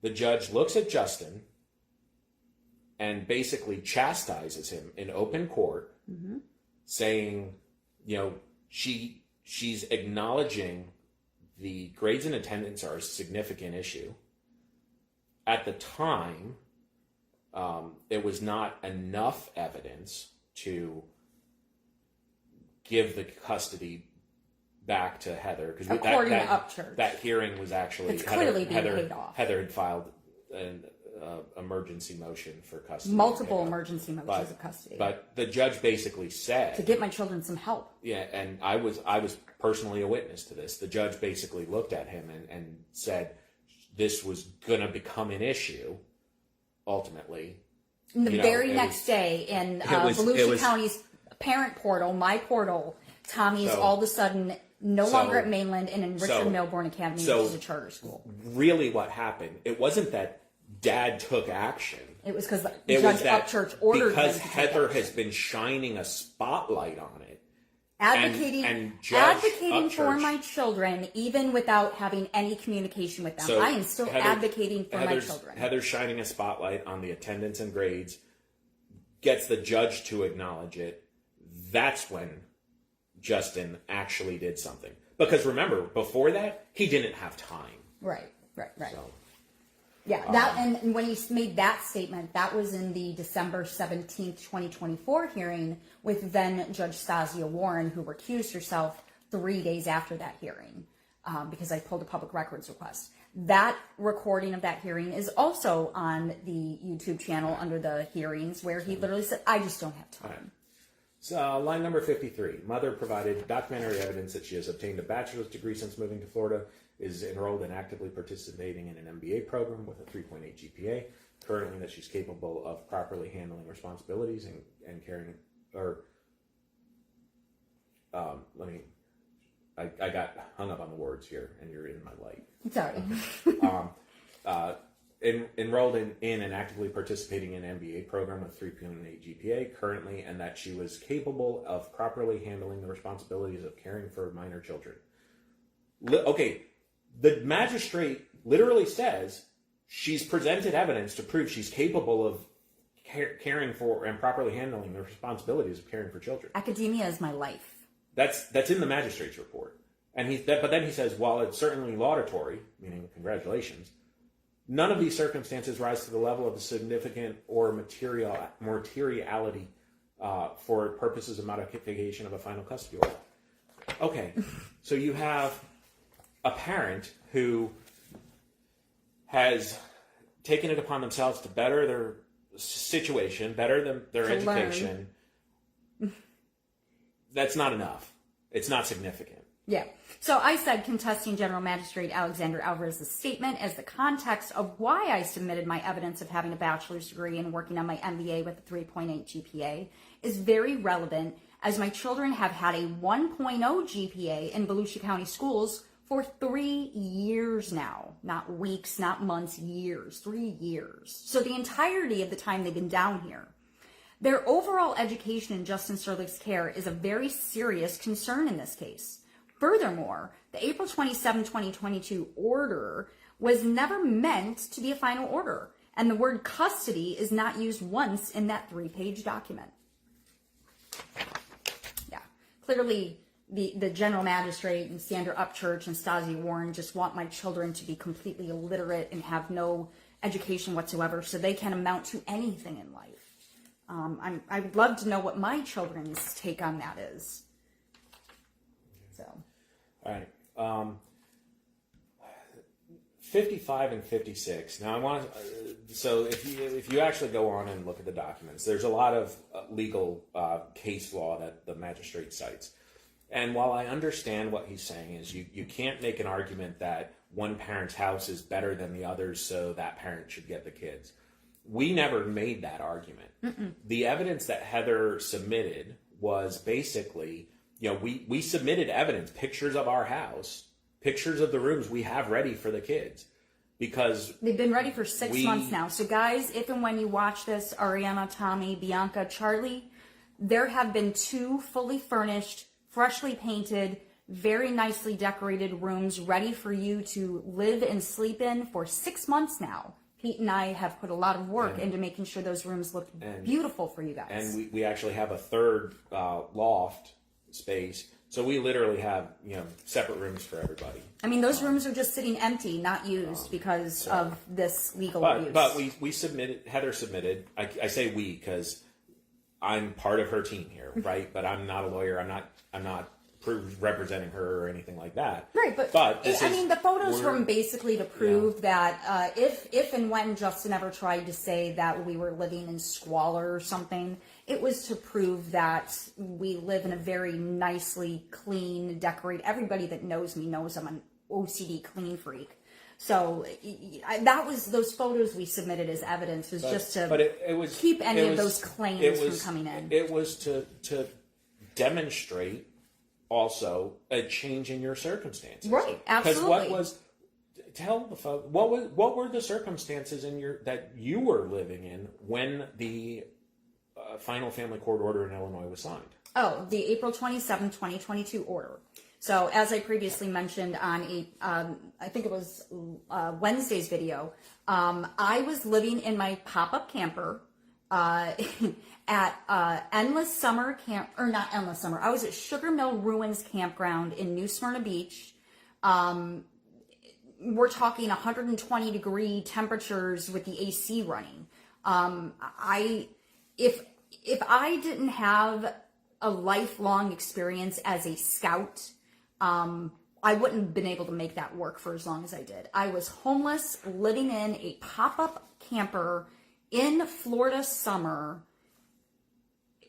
The judge looks at Justin and basically chastises him in open court, saying, she's acknowledging the grades and attendance are a significant issue. At the time, it was not enough evidence to give the custody back to Heather, because according to Upchurch, that hearing was actually it's clearly being paid off. Heather had filed an emergency motion for custody. Multiple emergency motions of custody. But the judge basically said to get my children some help. Yeah, and I was personally a witness to this. The judge basically looked at him and said this was going to become an issue ultimately. And the very next day in Volusia County's parent portal, my portal, Tommy is all of a sudden no longer at Mainland and in Richard Milburn Academy, which is a charter school. Really what happened, it wasn't that Dad took action. It was because Judge Upchurch ordered because Heather has been shining a spotlight on it. Advocating for my children, even without having any communication with them. So I am still advocating for my children. Heather's shining a spotlight on the attendance and grades, gets the judge to acknowledge it. That's when Justin actually did something. Because remember, before that, he didn't have time. Right. So, yeah, and when he made that statement, that was in the December 17th, 2024 hearing with then Judge Stasia Warren, who recused herself 3 days after that hearing, because I pulled a public records request. That recording of that hearing is also on the YouTube channel under the hearings, where he literally said, I just don't have time. So line number 53, mother provided documentary evidence that she has obtained a bachelor's degree since moving to Florida, is enrolled and actively participating in an MBA program with a 3.8 GPA, currently that she's capable of properly handling responsibilities and caring, or I got hung up on the words here, and you're in my light. Sorry. Enrolled in and actively participating in an MBA program with 3.8 GPA currently, and that she was capable of properly handling the responsibilities of caring for minor children. Okay, the magistrate literally says she's presented evidence to prove she's capable of caring for and properly handling the responsibilities of caring for children. Academia is my life. That's in the magistrate's report. But then he says, while it's certainly laudatory, meaning congratulations, none of these circumstances rise to the level of significant or materiality for purposes of modification of a final custody order. Okay, so you have a parent who has taken it upon themselves to better their situation, better their education. That's not enough. It's not significant. Yeah. So I said contesting General Magistrate Alexander Alvarez's statement as the context of why I submitted my evidence of having a bachelor's degree and working on my MBA with a 3.8 GPA is very relevant, as my children have had a 1.0 GPA in Volusia County schools for 3 years now. Not weeks, not months, years. 3 years. So the entirety of the time they've been down here. Their overall education in Justin Serlick's care is a very serious concern in this case. Furthermore, the April 27, 2022 order was never meant to be a final order, and the word custody is not used once in that 3-page document. Yeah, clearly the General Magistrate and Sandra Upchurch and Stasi Warren just want my children to be completely illiterate and have no education whatsoever so they can amount to anything in life. I would love to know what my children's take on that is. So. All right. 55 and 56. Now I want so if you actually go on and look at the documents, there's a lot of legal case law that the magistrate cites. And while I understand what he's saying is you can't make an argument that one parent's house is better than the other's, so that parent should get the kids. We never made that argument. The evidence that Heather submitted was basically, we submitted evidence, pictures of our house, pictures of the rooms we have ready for the kids, because they've been ready for 6 months now. So guys, if and when you watch this, Ariana, Tommy, Bianca, Charlie, there have been 2 fully furnished, freshly painted, very nicely decorated rooms ready for you to live and sleep in for 6 months now. Pete and I have put a lot of work into making sure those rooms look beautiful for you guys. And we actually have a third loft space. So we literally have, separate rooms for everybody. I mean, those rooms are just sitting empty, not used because of this legal abuse. But we submitted, Heather submitted, I say we because I'm part of her team here, right? But I'm not a lawyer. I'm not representing her or anything like that. Right, but the photos were basically to prove that if and when Justin ever tried to say that we were living in squalor or something, it was to prove that we live in a very nicely clean, decorated. Everybody that knows me knows I'm an OCD clean freak. So that was those photos we submitted as evidence was just to keep any of those claims from coming in. It was to demonstrate also a change in your circumstances, right? Absolutely. Because tell the folks what were the circumstances that you were living in when the final family court order in Illinois was signed? Oh, the April 27, 2022 order. So as I previously mentioned on I think it was Wednesday's video, I was living in my pop-up camper at Endless Summer Camp, or not Endless Summer. I was at Sugar Mill Ruins Campground in New Smyrna Beach. We're talking 120 degree temperatures with the AC running. If I didn't have a lifelong experience as a scout, I wouldn't have been able to make that work for as long as I did. I was homeless, living in a pop-up camper in Florida summer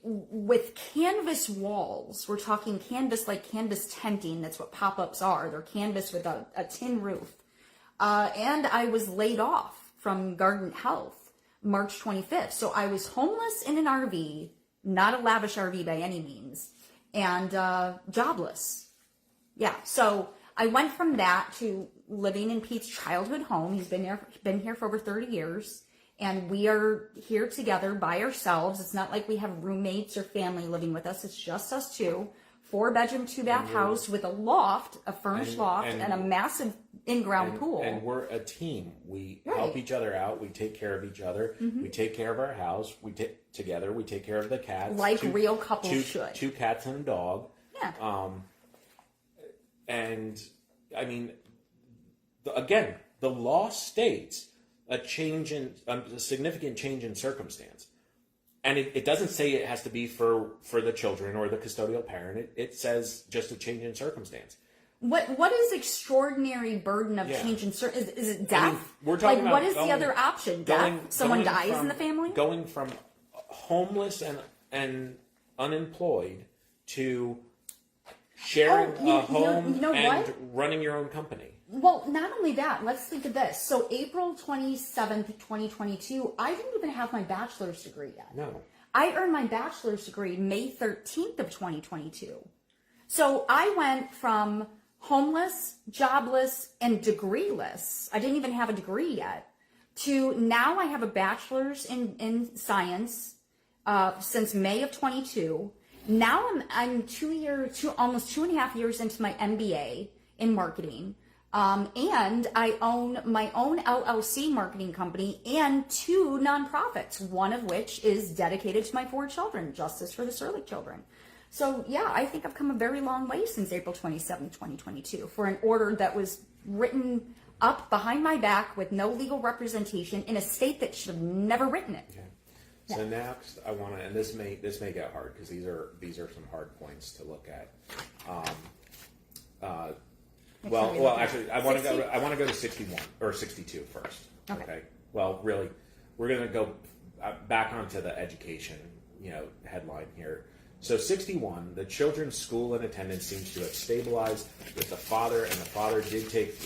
with canvas walls. We're talking canvas, like canvas tenting. That's what pop-ups are. They're canvas with a tin roof. And I was laid off from Guardant Health March 25th. So I was homeless in an RV, not a lavish RV by any means, and jobless. Yeah, so I went from that to living in Pete's childhood home. He's been here for over 30 years, and we are here together by ourselves. It's not like we have roommates or family living with us. It's just us two. 4-bedroom, 2-bath house with a loft, a furnished loft, and a massive in-ground pool. And we're a team. We Right. help each other out. We take care of each other. We take care of our house. We take together. We take care of the cats. Like real couples should. 2 cats and a dog. Yeah. And I mean, again, the law states a significant change in circumstance. And it doesn't say it has to be for the children or the custodial parent. It says just a change in circumstance. What is extraordinary burden of change in circumstance? Is it death? I mean, we're talking about what is the other option? Death? Someone dies in the family? Going from homeless and unemployed to sharing a home and running your own company. Well, not only that, let's think of this. So April 27th, 2022, I didn't even have my bachelor's degree yet. No. I earned my bachelor's degree May 13th of 2022. So I went from homeless, jobless, and degreeless. I didn't even have a degree yet. To now I have a bachelor's in science since May of 22. Now I'm almost 2.5 years into my MBA in marketing. And I own my own LLC marketing company and 2 nonprofits, one of which is dedicated to my 4 children, Justice for the Serlick children. So yeah, I think I've come a very long way since April 27, 2022 for an order that was written up behind my back with no legal representation in a state that should have never written it. Okay. So next, I want to, and this may get hard because these are some hard points to look at. Well, actually, I want to go to 61 or 62 first. Okay. Well, really, we're going to go back onto the education, headline here. So 61, the children's school and attendance seems to have stabilized with the father, and the father did take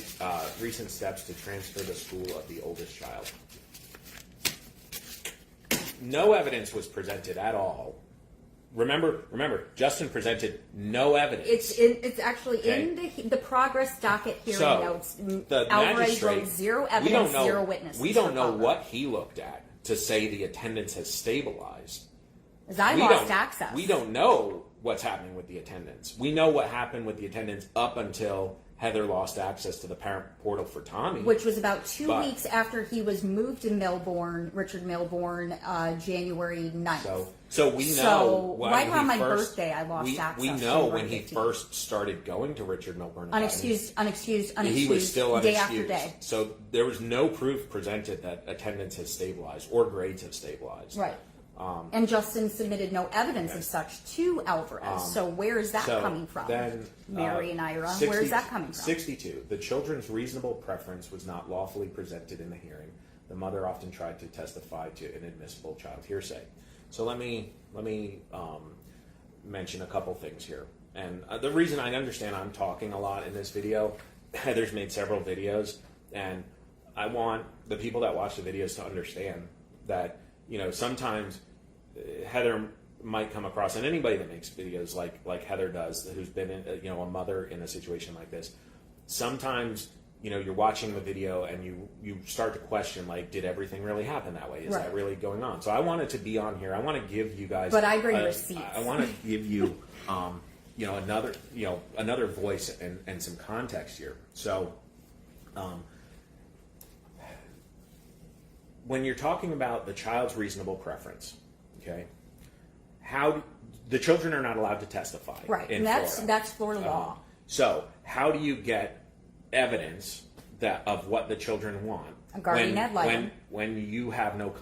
recent steps to transfer the school of the oldest child. No evidence was presented at all. Remember, Justin presented no evidence. It's actually in the progress docket hearing notes. The Alvarez wrote 0 evidence, 0 witnesses. We don't know what he looked at to say the attendance has stabilized. Because I lost access. We don't know what's happening with the attendance. We know what happened with the attendance up until Heather lost access to the parent portal for Tommy. Which was about 2 weeks after he was moved to Melbourne, Richard Melbourne, January 9th. So we know. So right around my birthday, I lost access. We know when he first started going to Richard Melbourne. Unexcused, he was still unexcused. Day after day. So there was no proof presented that attendance has stabilized or grades have stabilized. Right. And Justin submitted no evidence of such to Alvarez. So where is that coming from? Then, Mary and Ira, where is that coming from? 62. The children's reasonable preference was not lawfully presented in the hearing. The mother often tried to testify to inadmissible child hearsay. So let me mention a couple things here. And the reason I understand I'm talking a lot in this video, Heather's made several videos, and I want the people that watch the videos to understand that, sometimes Heather might come across, and anybody that makes videos like Heather does, who's been in, a mother in a situation like this, sometimes you're watching the video and you start to question, like, did everything really happen that way? Is that really going on? So I wanted to be on here. I want to give you guys, but I bring receipts. I want to give you another voice and some context here. So when you're talking about the child's reasonable preference, okay, how the children are not allowed to testify, right? In and Florida. That's Florida law. So how do you get evidence of what the children want? A guardian ad litem. When you have no,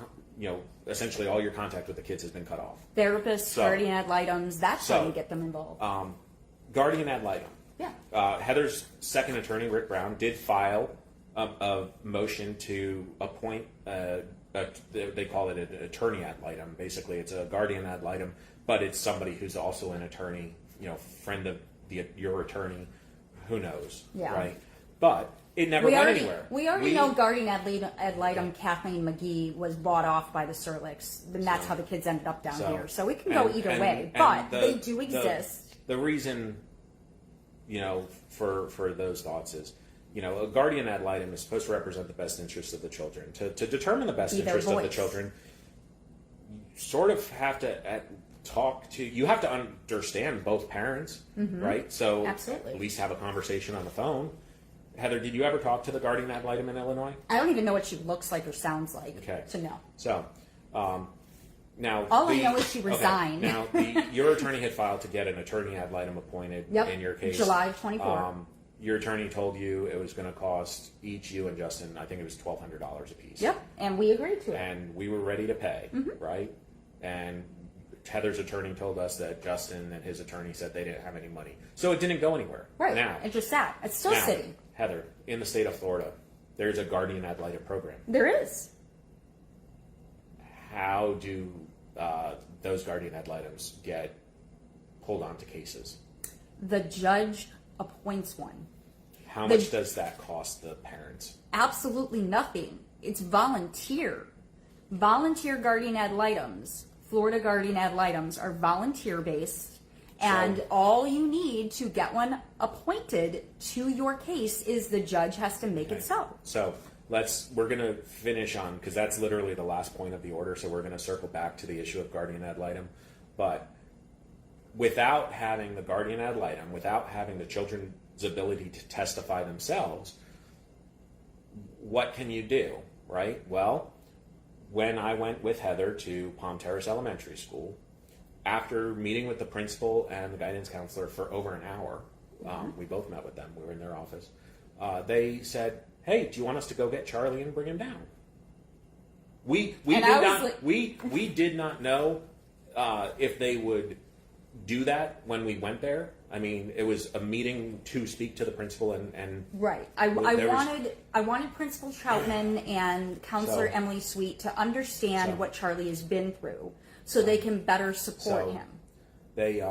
essentially all your contact with the kids has been cut off. Therapists, guardian ad litems. That's how you get them involved. Guardian ad litem. Yeah. Heather's second attorney, Rick Brown, did file a motion to appoint, they call it an attorney ad litem. Basically, it's a guardian ad litem, but it's somebody who's also an attorney, friend of your attorney, who knows, Yeah. right? But it never went anywhere. We already know guardian ad litem Kathleen McGee was bought off by the Serlicks, and that's how the kids ended up down here. So it can go either way, but they do exist. The reason, for those thoughts is, a guardian ad litem is supposed to represent the best interests of the children. To determine the best interest of the children, you sort of have to you have to understand both parents, right? So Absolutely. at least have a conversation on the phone. Heather, did you ever talk to the guardian ad litem in Illinois? I don't even know what she looks like or sounds like to know. So, now all I know is she resigned. Okay. Now, your attorney had filed to get an attorney ad litem appointed in your case. July of 24. Your attorney told you it was going to cost each you and Justin, I think it was $1,200 a piece. Yep, and we agreed to it. And we were ready to pay, right? And Heather's attorney told us that Justin and his attorney said they didn't have any money. So it didn't go anywhere. Right. Now, it just sat. It's still sitting. Heather, in the state of Florida, there's a guardian ad litem program. There is. How do those guardian ad litems get pulled onto cases? The judge appoints one. How much does that cost the parents? Absolutely nothing. It's volunteer. Volunteer guardian ad litems, Florida guardian ad litems, are volunteer based, and all you need to get one appointed to your case is the judge has to make it so. So we're going to finish on, because that's literally the last point of the order, so we're going to circle back to the issue of guardian ad litem. But without having the guardian ad litem, without having the children's ability to testify themselves, what can you do, right? Well, when I went with Heather to Palm Terrace Elementary School, after meeting with the principal and the guidance counselor for over an hour, we both met with them, we were in their office, they said, hey, do you want us to go get Charlie and bring him down? We did not know if they would do that when we went there. I mean, it was a meeting to speak to the principal and right. I wanted Principal Troutman and Counselor Emily Sweet to understand what Charlie has been through, so they can better support him. They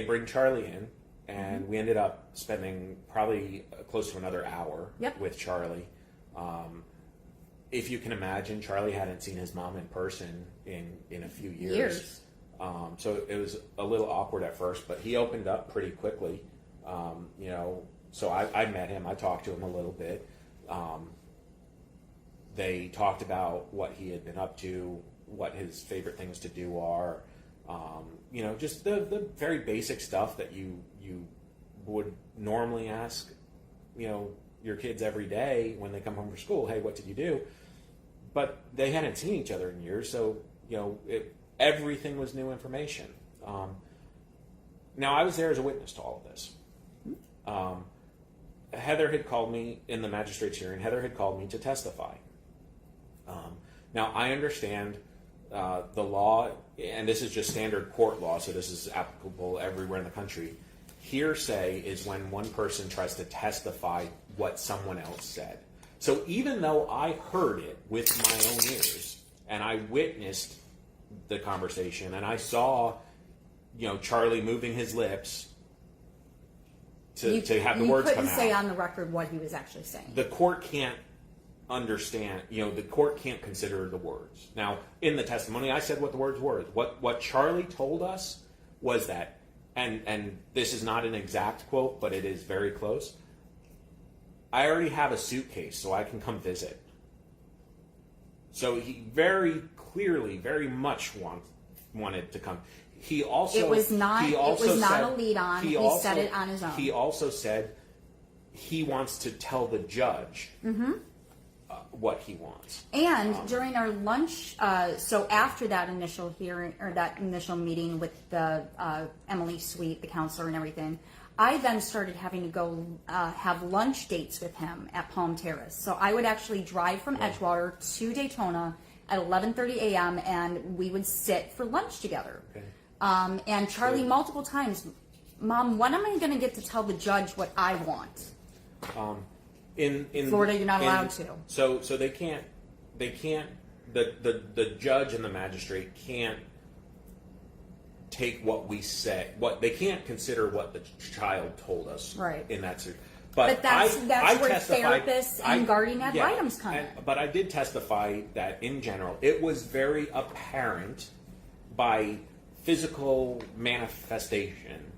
bring Charlie in, and we ended up spending probably close to another hour with Charlie. If you can imagine, Charlie hadn't seen his mom in person in a few years. So it was a little awkward at first, but he opened up pretty quickly. So I met him. I talked to him a little bit. They talked about what he had been up to, what his favorite things to do are. Just the very basic stuff that you would normally ask, your kids every day when they come home from school. Hey, what did you do? But they hadn't seen each other in years, so everything was new information. Now, I was there as a witness to all of this. Heather had called me in the magistrate's hearing. Heather had called me to testify. Now, I understand the law, and this is just standard court law, so this is applicable everywhere in the country. Hearsay is when one person tries to testify what someone else said. So even though I heard it with my own ears, and I witnessed the conversation, and I saw, Charlie moving his lips to have the words come out. You couldn't say on the record what he was actually saying. The court can't understand, the court can't consider the words. Now, in the testimony, I said what the words were. What Charlie told us was that, and this is not an exact quote, but it is very close. I already have a suitcase, so I can come visit. So he very clearly, very much wanted to come. He also it was not said, a lead on. He said it on his own. He also said he wants to tell the judge what he wants. And during our lunch, so after that initial hearing or that initial meeting with the Emily Sweet, the counselor, and everything, I then started having to go have lunch dates with him at Palm Terrace. So I would actually drive from Edgewater to Daytona at 11:30 a.m. and we would sit for lunch together. Okay. And Charlie multiple times, Mom, when am I going to get to tell the judge what I want? In Florida, you're not allowed to. So they can't. The judge and the magistrate can't take what we say. What they can't consider what the child told us. Right. In that situation. But that's I where testified, therapists and guardian ad litems come in. But I did testify that in general, it was very apparent by physical manifestation,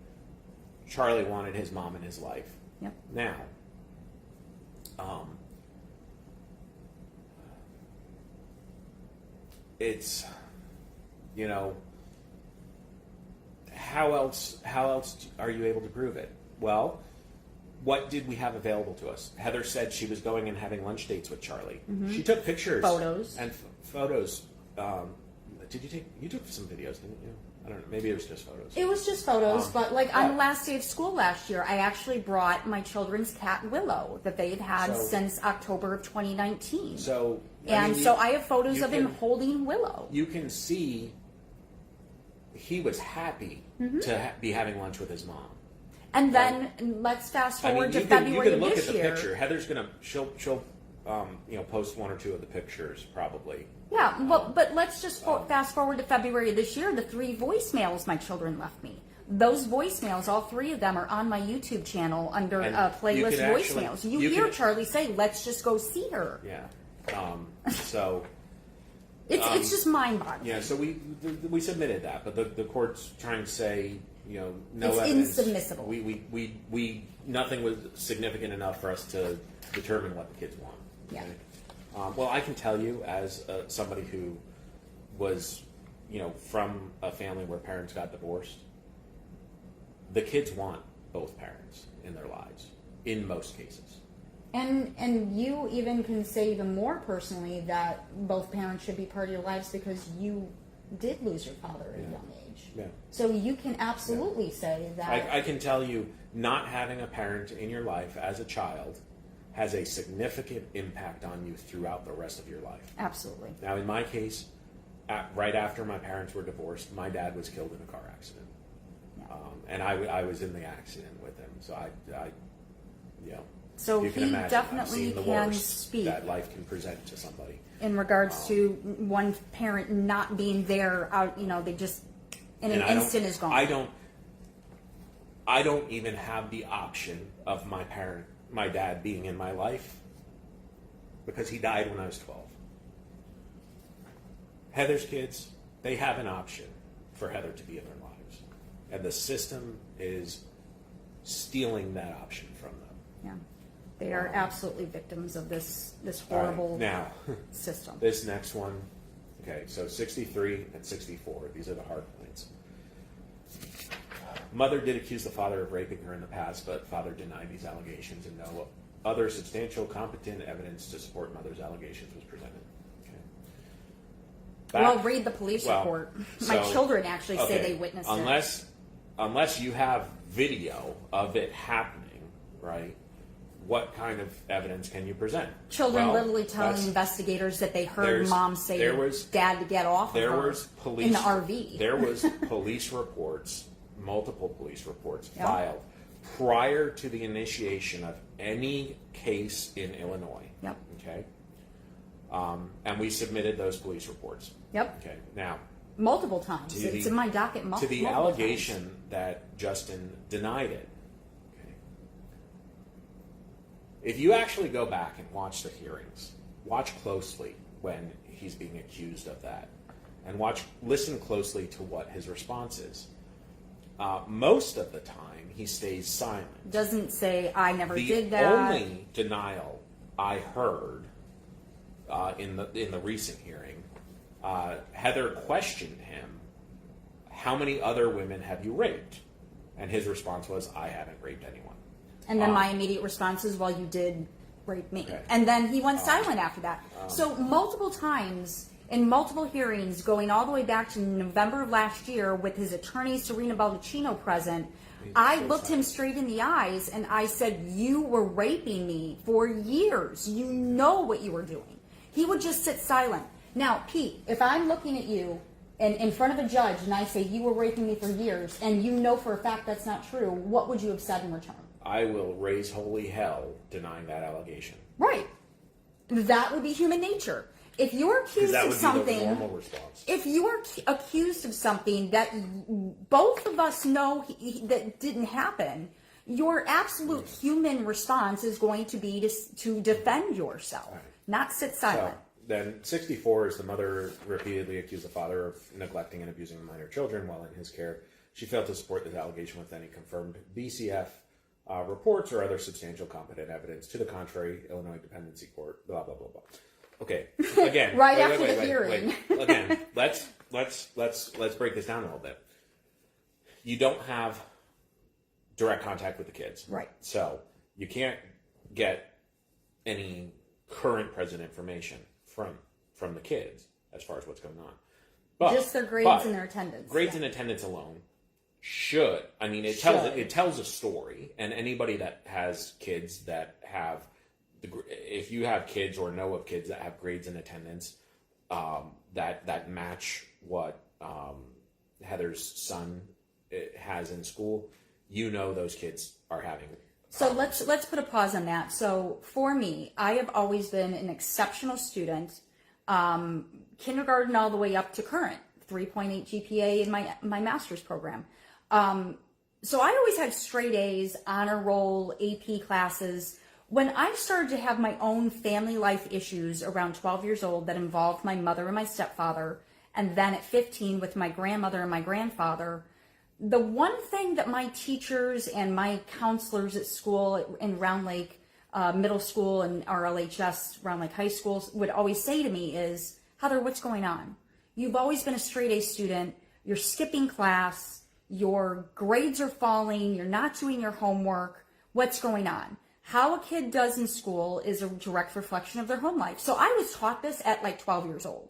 Charlie wanted his mom in his life. Yep. Now, it's, you know, how else are you able to prove it? Well, what did we have available to us? Heather said she was going and having lunch dates with Charlie. Mm-hmm. She took pictures, photos, and photos. Did you take? You took some videos, didn't you? I don't know. Maybe it was just photos. It was just photos, but like on the last day of school last year, I actually brought my children's cat Willow that they had had since October of 2019. So, I have photos of him holding Willow. You can see he was happy to be having lunch with his mom. And then let's fast forward to February of this year. You can look at the picture. Heather's gonna she'll post one or two of the pictures probably. Yeah, but let's just fast forward to February of this year. The 3 voicemails my children left me. Those voicemails, all 3 of them, are on my YouTube channel under playlist voicemails. You hear Charlie say, "Let's just go see her." Yeah. So. It's just mind-boggling. Yeah. So we submitted that, but the court's trying to say, you know, no it's evidence. Insubmissible. We nothing was significant enough for us to determine what the kids want. Yeah. Okay? Well, I can tell you as somebody who was, you know, from a family where parents got divorced, the kids want both parents in their lives in most cases. And you even can say even more personally that both parents should be part of your lives because you did lose your father at a young age. Yeah. So you can absolutely say that. I can tell you, not having a parent in your life as a child has a significant impact on you throughout the rest of your life. Absolutely. Now, in my case, right after my parents were divorced, my dad was killed in a car accident. Yeah. And I was in the accident with him. So I you know. So you can he imagine, definitely I've seen the can worst speak that life can present to somebody. In regards to one parent not being there, you know, they just in an instant is gone. I don't even have the option of my dad being in my life because he died when I was 12. Heather's kids, they have an option for Heather to be in their lives. And the system is stealing that option from them. Yeah. They are absolutely victims of this horrible system. This next one, okay, so 63 and 64, these are the hard points. Mother did accuse the father of raping her in the past, but father denied these allegations, and no other substantial, competent evidence to support mother's allegations was presented. Well, read the police report. My children actually say they witnessed it. Unless you have video of it happening, right? What kind of evidence can you present? Children literally telling investigators that they heard mom say dad to get off of her in the RV. There was police reports, multiple police reports filed prior to the initiation of any case in Illinois. Yep. Okay. And we submitted those police reports. Yep. Okay. Now, multiple times. It's in my docket multiple times. To the allegation that Justin denied it. Okay. If you actually go back and watch the hearings, watch closely when he's being accused of that, and listen closely to what his response is. Most of the time, he stays silent. Doesn't say, I never did that. The only denial I heard in the recent hearing, Heather questioned him, how many other women have you raped? And his response was, I haven't raped anyone. And then my immediate response is, well, you did rape me. Okay. And then he went silent after that. So multiple times in multiple hearings, going all the way back to November of last year with his attorney, Serena Baldacchino, present, I looked him straight in the eyes and I said, you were raping me for years. You know what you were doing. He would just sit silent. Now, Pete, if I'm looking at you and in front of a judge, and I say, you were raping me for years, and you know for a fact that's not true, what would you have said in return? I will raise holy hell denying that allegation. Right. That would be human nature. If you're accused of something, be the normal response. If you are accused of something that both of us know that didn't happen, your absolute human response is going to be to defend yourself, not sit silent. So, then 64 is the mother repeatedly accused the father of neglecting and abusing minor children while in his care. She failed to support this allegation with any confirmed DCF reports or other substantial competent evidence. To the contrary, Illinois Dependency Court, blah, blah, blah, blah. Okay, again. After the hearing. Again, let's break this down a little bit. You don't have direct contact with the kids. Right. So you can't get any current present information from the kids as far as what's going on. But, just their grades and their attendance. Grades and attendance alone should. I mean, it tells a story, and anybody that has kids that have, if you have kids or know of kids that have grades and attendance that match what Heather's son has in school, you know those kids are having. So let's put a pause on that. So for me, I have always been an exceptional student, kindergarten all the way up to current, 3.8 GPA in my master's program. So I always had straight A's, honor roll, AP classes. When I started to have my own family life issues around 12 years old that involved my mother and my stepfather, and then at 15 with my grandmother and my grandfather, the one thing that my teachers and my counselors at school in Round Lake Middle School and RLHS, Round Lake High School, would always say to me is, Heather, what's going on? You've always been a straight A student. You're skipping class. Your grades are falling. You're not doing your homework. What's going on? How a kid does in school is a direct reflection of their home life. So I was taught this at like 12 years old.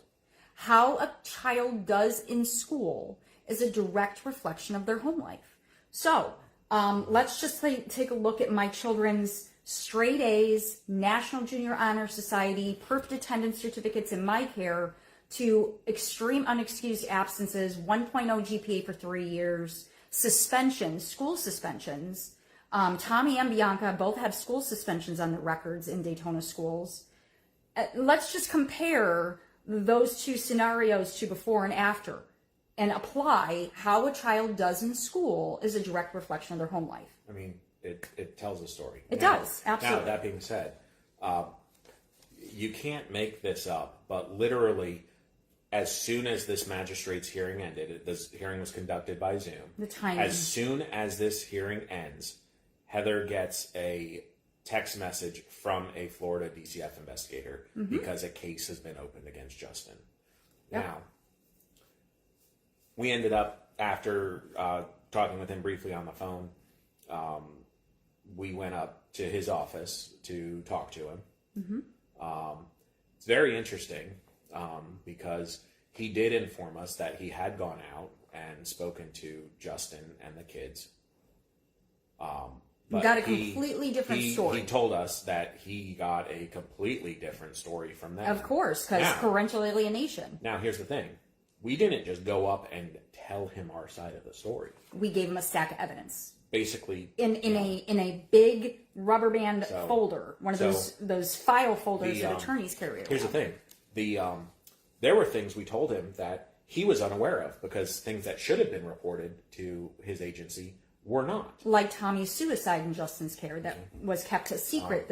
How a child does in school is a direct reflection of their home life. So let's just take a look at my children's straight A's, National Junior Honor Society, perfect attendance certificates in my care, to extreme unexcused absences, 1.0 GPA for 3 years, suspensions, school suspensions. Tommy and Bianca both have school suspensions on their records in Daytona schools. Let's just compare those two scenarios to before and after and apply how a child does in school is a direct reflection of their home life. I mean, it tells a story. It does, absolutely. Now, that being said, you can't make this up, but literally, as soon as this magistrate's hearing ended, this hearing was conducted by Zoom. The timing. As soon as this hearing ends, Heather gets a text message from a Florida DCF investigator because a case has been opened against Justin. Yep. Now, we ended up, after talking with him briefly on the phone, we went up to his office to talk to him. It's very interesting because he did inform us that he had gone out and spoken to Justin and the kids. But got a completely different story. He told us that he got a completely different story from them. Of course, because parental alienation. Now, here's the thing. We didn't just go up and tell him our side of the story. We gave him a stack of evidence. Basically, in a big rubber band folder, one of those file folders that attorneys carry around. Here's the thing: there were things we told him that he was unaware of because things that should have been reported to his agency were not. Like Tommy's suicide in Justin's care that was kept a secret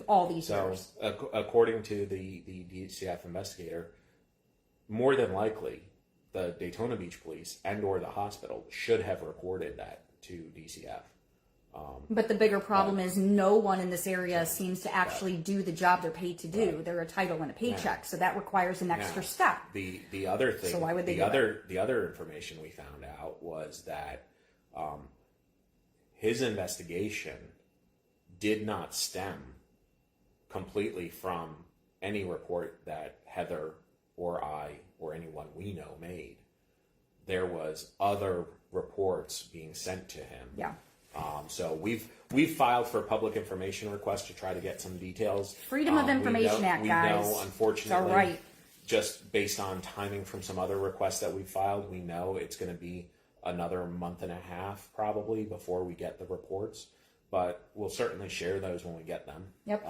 all these years. According to the DCF investigator, more than likely, the Daytona Beach Police and/or the hospital should have reported that to DCF. But the bigger problem is no one in this area seems to actually do the job they're paid to do. Right. They're a title and a paycheck, so that requires an extra step. The other thing, so why would they the other information we found out was that his investigation did not stem completely from any report that Heather or I or anyone we know made. There was other reports being sent to him. Yeah. So we've filed for a public information request to try to get some details. Freedom of Information Act, guys. We know, unfortunately, it's all right. just based on timing from some other requests that we filed, we know it's going to be another month and a half probably before we get the reports. But we'll certainly share those when we get them. Yep.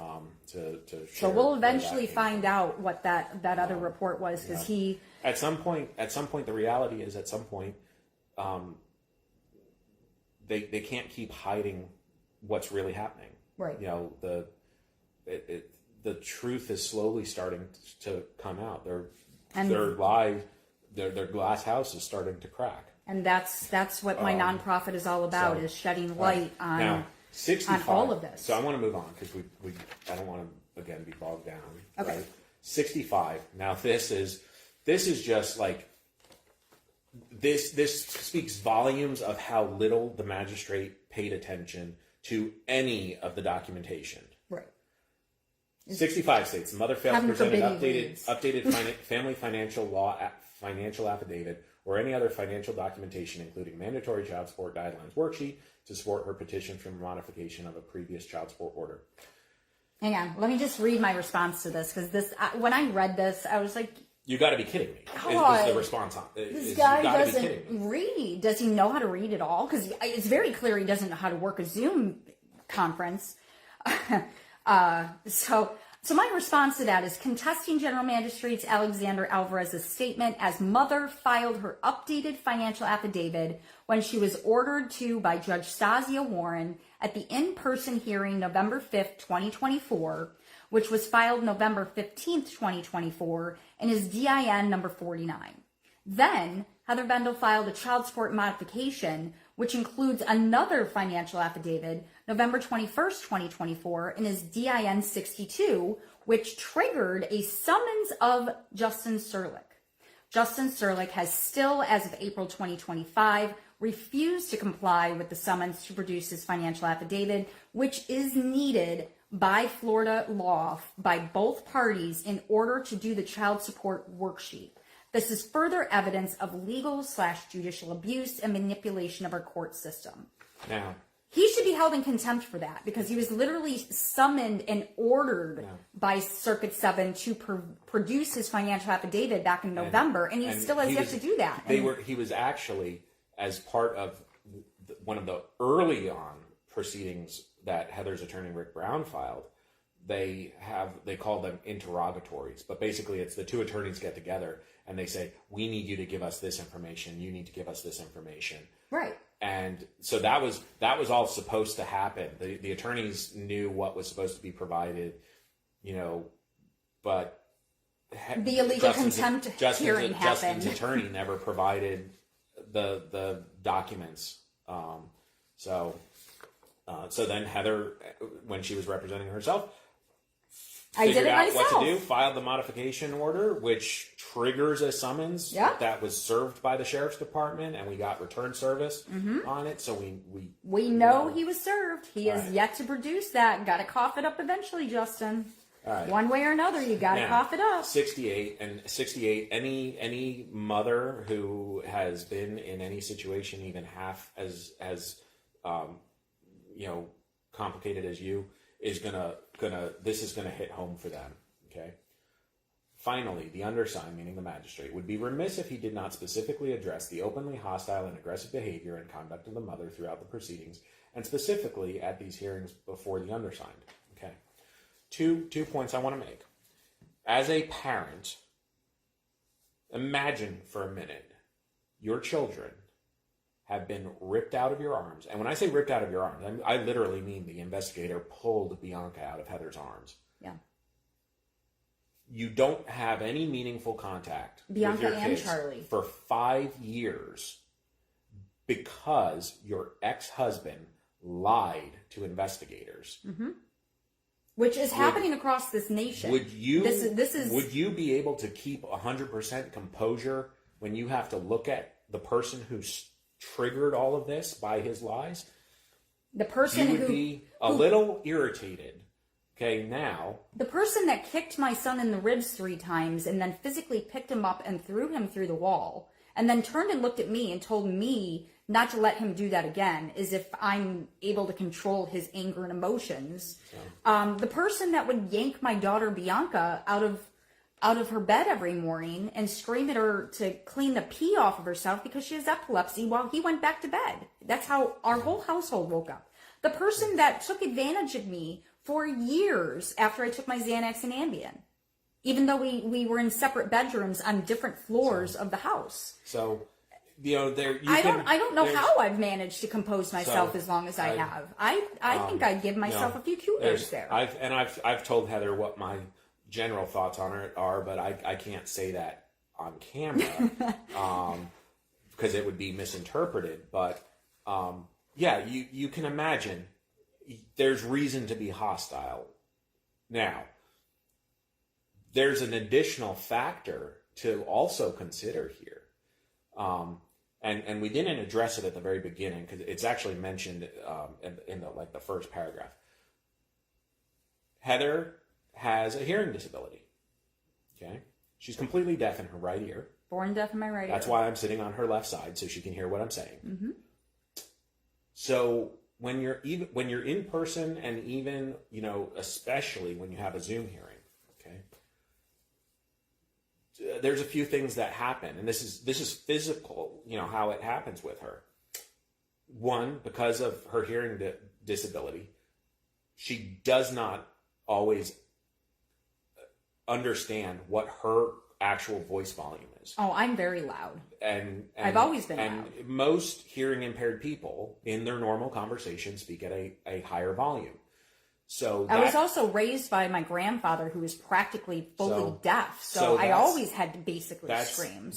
To so we'll eventually find out what that other report was, because he at some point the reality is at some point they can't keep hiding what's really happening. Right. The truth is slowly starting to come out. Their glass house is starting to crack. And that's what my nonprofit is all about, is shedding light on. Now, 65, on all of this. So I want to move on because I don't want to again be bogged down. Okay. Right? 65. Now this is just like this speaks volumes of how little the magistrate paid attention to any of the documentation. Right. 65 states the mother failed to present an updated family financial affidavit or any other financial documentation, including mandatory child support guidelines worksheet, to support her petition for modification of a previous child support order. Hang on, let me just read my response to this, because when I read this, I was like, "You got to be kidding me!" God, is the response on this guy doesn't read. Does he know how to read at all? Because it's very clear he doesn't know how to work a Zoom conference. So my response to that is contesting General Magistrate Alexander Alvarez's statement as mother filed her updated financial affidavit when she was ordered to by Judge Stasia Warren at the in-person hearing November 5th, 2024, which was filed November 15th, 2024, and is DIN number 49. Then Heather Bendl filed a child support modification, which includes another financial affidavit, November 21st, 2024, and is DIN 62, which triggered a summons of Justin Serlick. Justin Serlick has still, as of April 2025, refused to comply with the summons to produce his financial affidavit, which is needed by Florida law by both parties in order to do the child support worksheet. This is further evidence of legal/judicial abuse and manipulation of our court system. Now, he should be held in contempt for that, because he was literally summoned and ordered by Circuit 7 to produce his financial affidavit back in November, and he still has yet to do that. He was actually, as part of one of the early on proceedings that Heather's attorney Rick Brown filed, they call them interrogatories, but basically it's the two attorneys get together and they say, we need you to give us this information, you need to give us this information. Right. And so that was all supposed to happen. The attorneys knew what was supposed to be provided, but the illegal contempt hearing happened. Justin's attorney never provided the documents. So then Heather, when she was representing herself, figured out what to do, filed the modification order, which triggers a summons that was served by the sheriff's department, and we got return service on it. So we know he was served. He has yet to produce that. Got to cough it up eventually, Justin. All right. One way or another, you got to cough it up. 68. Any mother who has been in any situation even half as complicated as you is this is gonna hit home for them. Okay. Finally, the undersigned, meaning the magistrate, would be remiss if he did not specifically address the openly hostile and aggressive behavior and conduct of the mother throughout the proceedings, and specifically at these hearings before the undersigned. Okay. Two points I want to make. As a parent, imagine for a minute your children have been ripped out of your arms. And when I say ripped out of your arms, I literally mean the investigator pulled Bianca out of Heather's arms. Yeah. You don't have any meaningful contact Bianca with your and kids Charlie for 5 years because your ex-husband lied to investigators. Mm-hmm. Which is happening across this nation. Would you be able to keep 100% composure when you have to look at the person who's triggered all of this by his lies? The person you would be a little irritated. Okay, now the person that kicked my son in the ribs 3 times and then physically picked him up and threw him through the wall and then turned and looked at me and told me not to let him do that again, as if I'm able to control his anger and emotions. The person that would yank my daughter Bianca out of out of her bed every morning and scream at her to clean the pee off of herself because she has epilepsy while he went back to bed. That's how our whole household woke up. The person that took advantage of me for years after I took my Xanax and Ambien, even though we were in separate bedrooms on different floors of the house. So, you know, I don't know how I've managed to compose myself as long as I have. I think I'd give myself a few kudos there. I've told Heather what my general thoughts on it are, but I can't say that on camera because it would be misinterpreted. But yeah, you can imagine there's reason to be hostile. Now, there's an additional factor to also consider here. And we didn't address it at the very beginning because it's actually mentioned in the first paragraph. Heather has a hearing disability. Okay, she's completely deaf in her right ear. Born deaf in my right ear. That's why I'm sitting on her left side so she can hear what I'm saying. Mm-hmm. So when you're in person, and even especially when you have a Zoom hearing, there's a few things that happen, and this is physical, how it happens with her. One, because of her hearing disability, she does not always understand what her actual voice volume is. Oh, I'm very loud. And I've always been loud. And most hearing impaired people in their normal conversation speak at a higher volume. So I was also raised by my grandfather, who was practically fully deaf. So I always had to basically scream.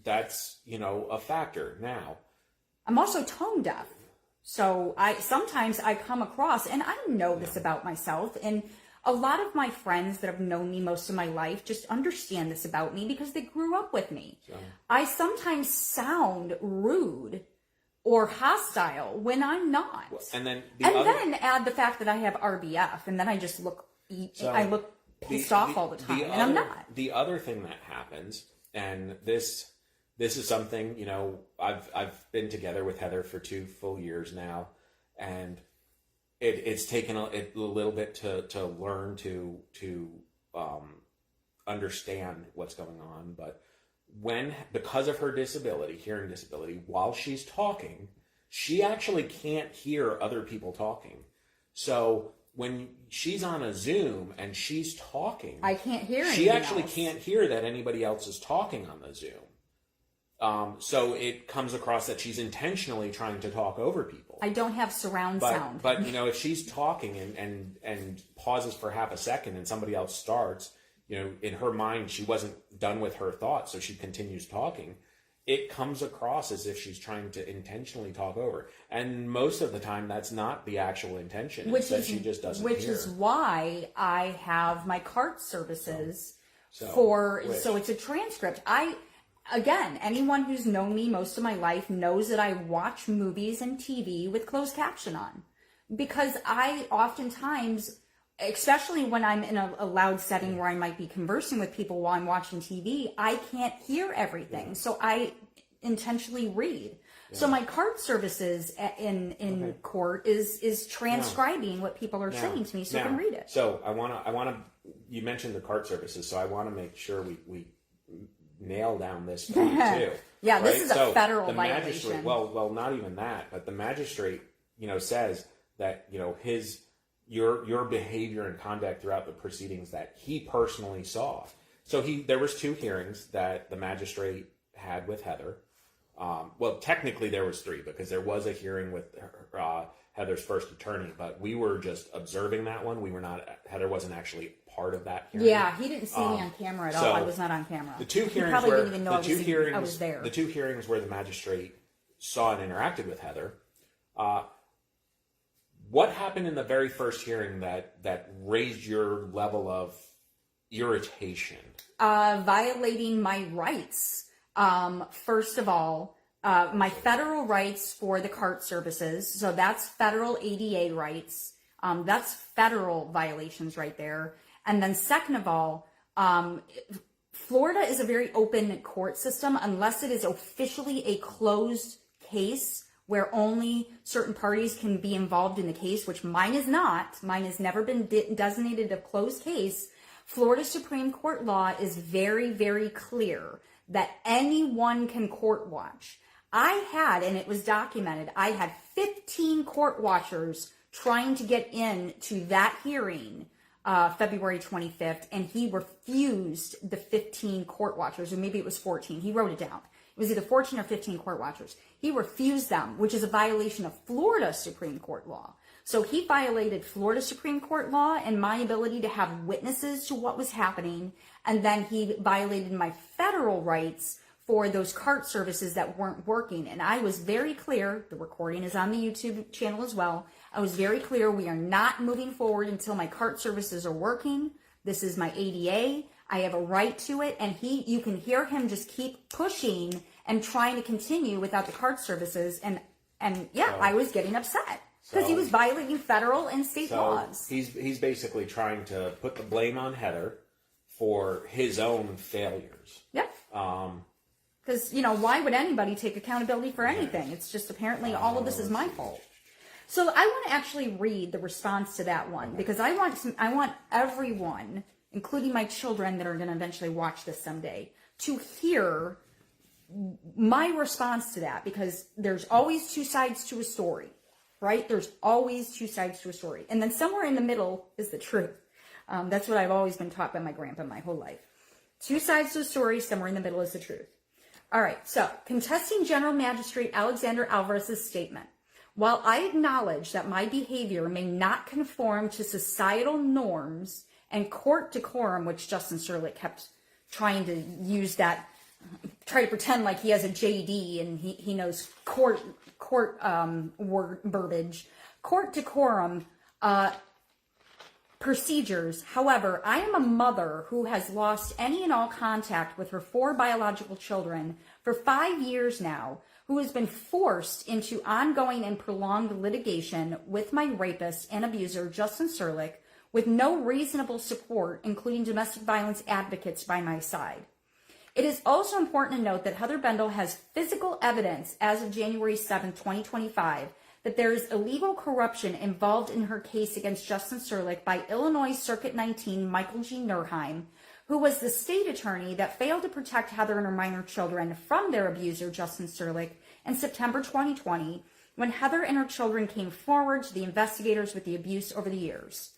That's a factor. Now, I'm also tone deaf. So sometimes I come across, and I know this about myself, and a lot of my friends that have known me most of my life just understand this about me because they grew up with me. So I sometimes sound rude or hostile when I'm not. And then then add the fact that I have RBF, and then I just look pissed off all the time, and I'm not. The other thing that happens, and this is something, I've been together with Heather for 2 full years now, and it's taken a little bit to learn to understand what's going on, but because of her disability, hearing disability, while she's talking, she actually can't hear other people talking. So when she's on a Zoom and she's talking, I can't hear anything She actually else. Can't hear that anybody else is talking on the Zoom. So it comes across that she's intentionally trying to talk over people. I don't have surround sound. But if she's talking and pauses for half a second and somebody else starts, in her mind, she wasn't done with her thoughts, so she continues talking. It comes across as if she's trying to intentionally talk over. And most of the time, that's not the actual intention. She just doesn't hear. Which is why I have my CART services so it's a transcript. Again, anyone who's known me most of my life knows that I watch movies and TV with closed caption on. Because I oftentimes, especially when I'm in a loud setting where I might be conversing with people while I'm watching TV, I can't hear everything. Yeah. So I intentionally read. Yeah. So my CART services in court is transcribing what people are saying to me so I can read it. So I want to, you mentioned the CART services, so I want to make sure we nail down this point too. Yeah, right? This is a federal violation. Well, not even that, but the magistrate, says that, your behavior and conduct throughout the proceedings that he personally saw. So there was 2 hearings that the magistrate had with Heather. Well, technically there was 3 because there was a hearing with Heather's first attorney, but we were just observing that one. We were not. Heather wasn't actually part of that hearing. Yeah, he didn't see me on camera at all. I was not on camera. The 2 hearings probably didn't even know I was there. The 2 hearings where the magistrate saw and interacted with Heather. What happened in the very first hearing that raised your level of irritation? Violating my rights. First of all, my federal rights for the CART services. So that's federal ADA rights. That's federal violations right there. And then second of all, Florida is a very open court system unless it is officially a closed case where only certain parties can be involved in the case, which mine is not. Mine has never been designated a closed case. Florida Supreme Court law is very, very clear that anyone can court watch. I had, and it was documented, I had 15 court watchers trying to get into that hearing February 25th, and he refused the 15 court watchers, or maybe it was 14. He wrote it down. It was either 14 or 15 court watchers. He refused them, which is a violation of Florida Supreme Court law. So he violated Florida Supreme Court law and my ability to have witnesses to what was happening, and then he violated my federal rights for those cart services that weren't working. And I was very clear, the recording is on the YouTube channel as well, I was very clear, we are not moving forward until my cart services are working. This is my ADA. I have a right to it. And you can hear him just keep pushing and trying to continue without the cart services. And yeah, I was getting upset because he was violating federal and state laws. He's basically trying to put the blame on Heather for his own failures. Yep. Because, why would anybody take accountability for anything? It's just apparently all of this is my fault. So I want to actually read the response to that one, because I want everyone, including my children that are going to eventually watch this someday, to hear my response to that, because there's always two sides to a story, right? There's always two sides to a story. And then somewhere in the middle is the truth. That's what I've always been taught by my grandpa my whole life. Two sides to a story, somewhere in the middle is the truth. All right, so contesting General Magistrate Alexander Alvarez's statement. While I acknowledge that my behavior may not conform to societal norms and court decorum, which Justin Serlick kept trying to use that, try to pretend like he has a JD and he knows court word verbiage, court decorum procedures. However, I am a mother who has lost any and all contact with her 4 biological children for 5 years now, who has been forced into ongoing and prolonged litigation with my rapist and abuser, Justin Serlick, with no reasonable support, including domestic violence advocates by my side. It is also important to note that Heather Bendl has physical evidence as of January 7, 2025, that there is illegal corruption involved in her case against Justin Serlick by Illinois Circuit 19 Michael G. Nurheim, who was the state attorney that failed to protect Heather and her minor children from their abuser, Justin Serlick, in September 2020, when Heather and her children came forward to the investigators with the abuse over the years.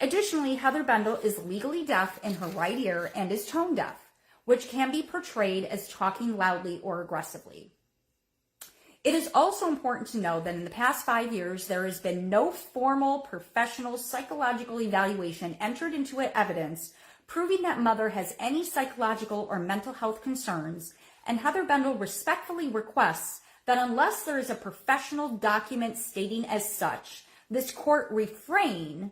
Additionally, Heather Bendl is legally deaf in her right ear and is tone deaf, which can be portrayed as talking loudly or aggressively. It is also important to know that in the past 5 years, there has been no formal professional psychological evaluation entered into evidence proving that mother has any psychological or mental health concerns, and Heather Bendl respectfully requests that unless there is a professional document stating as such, this court refrain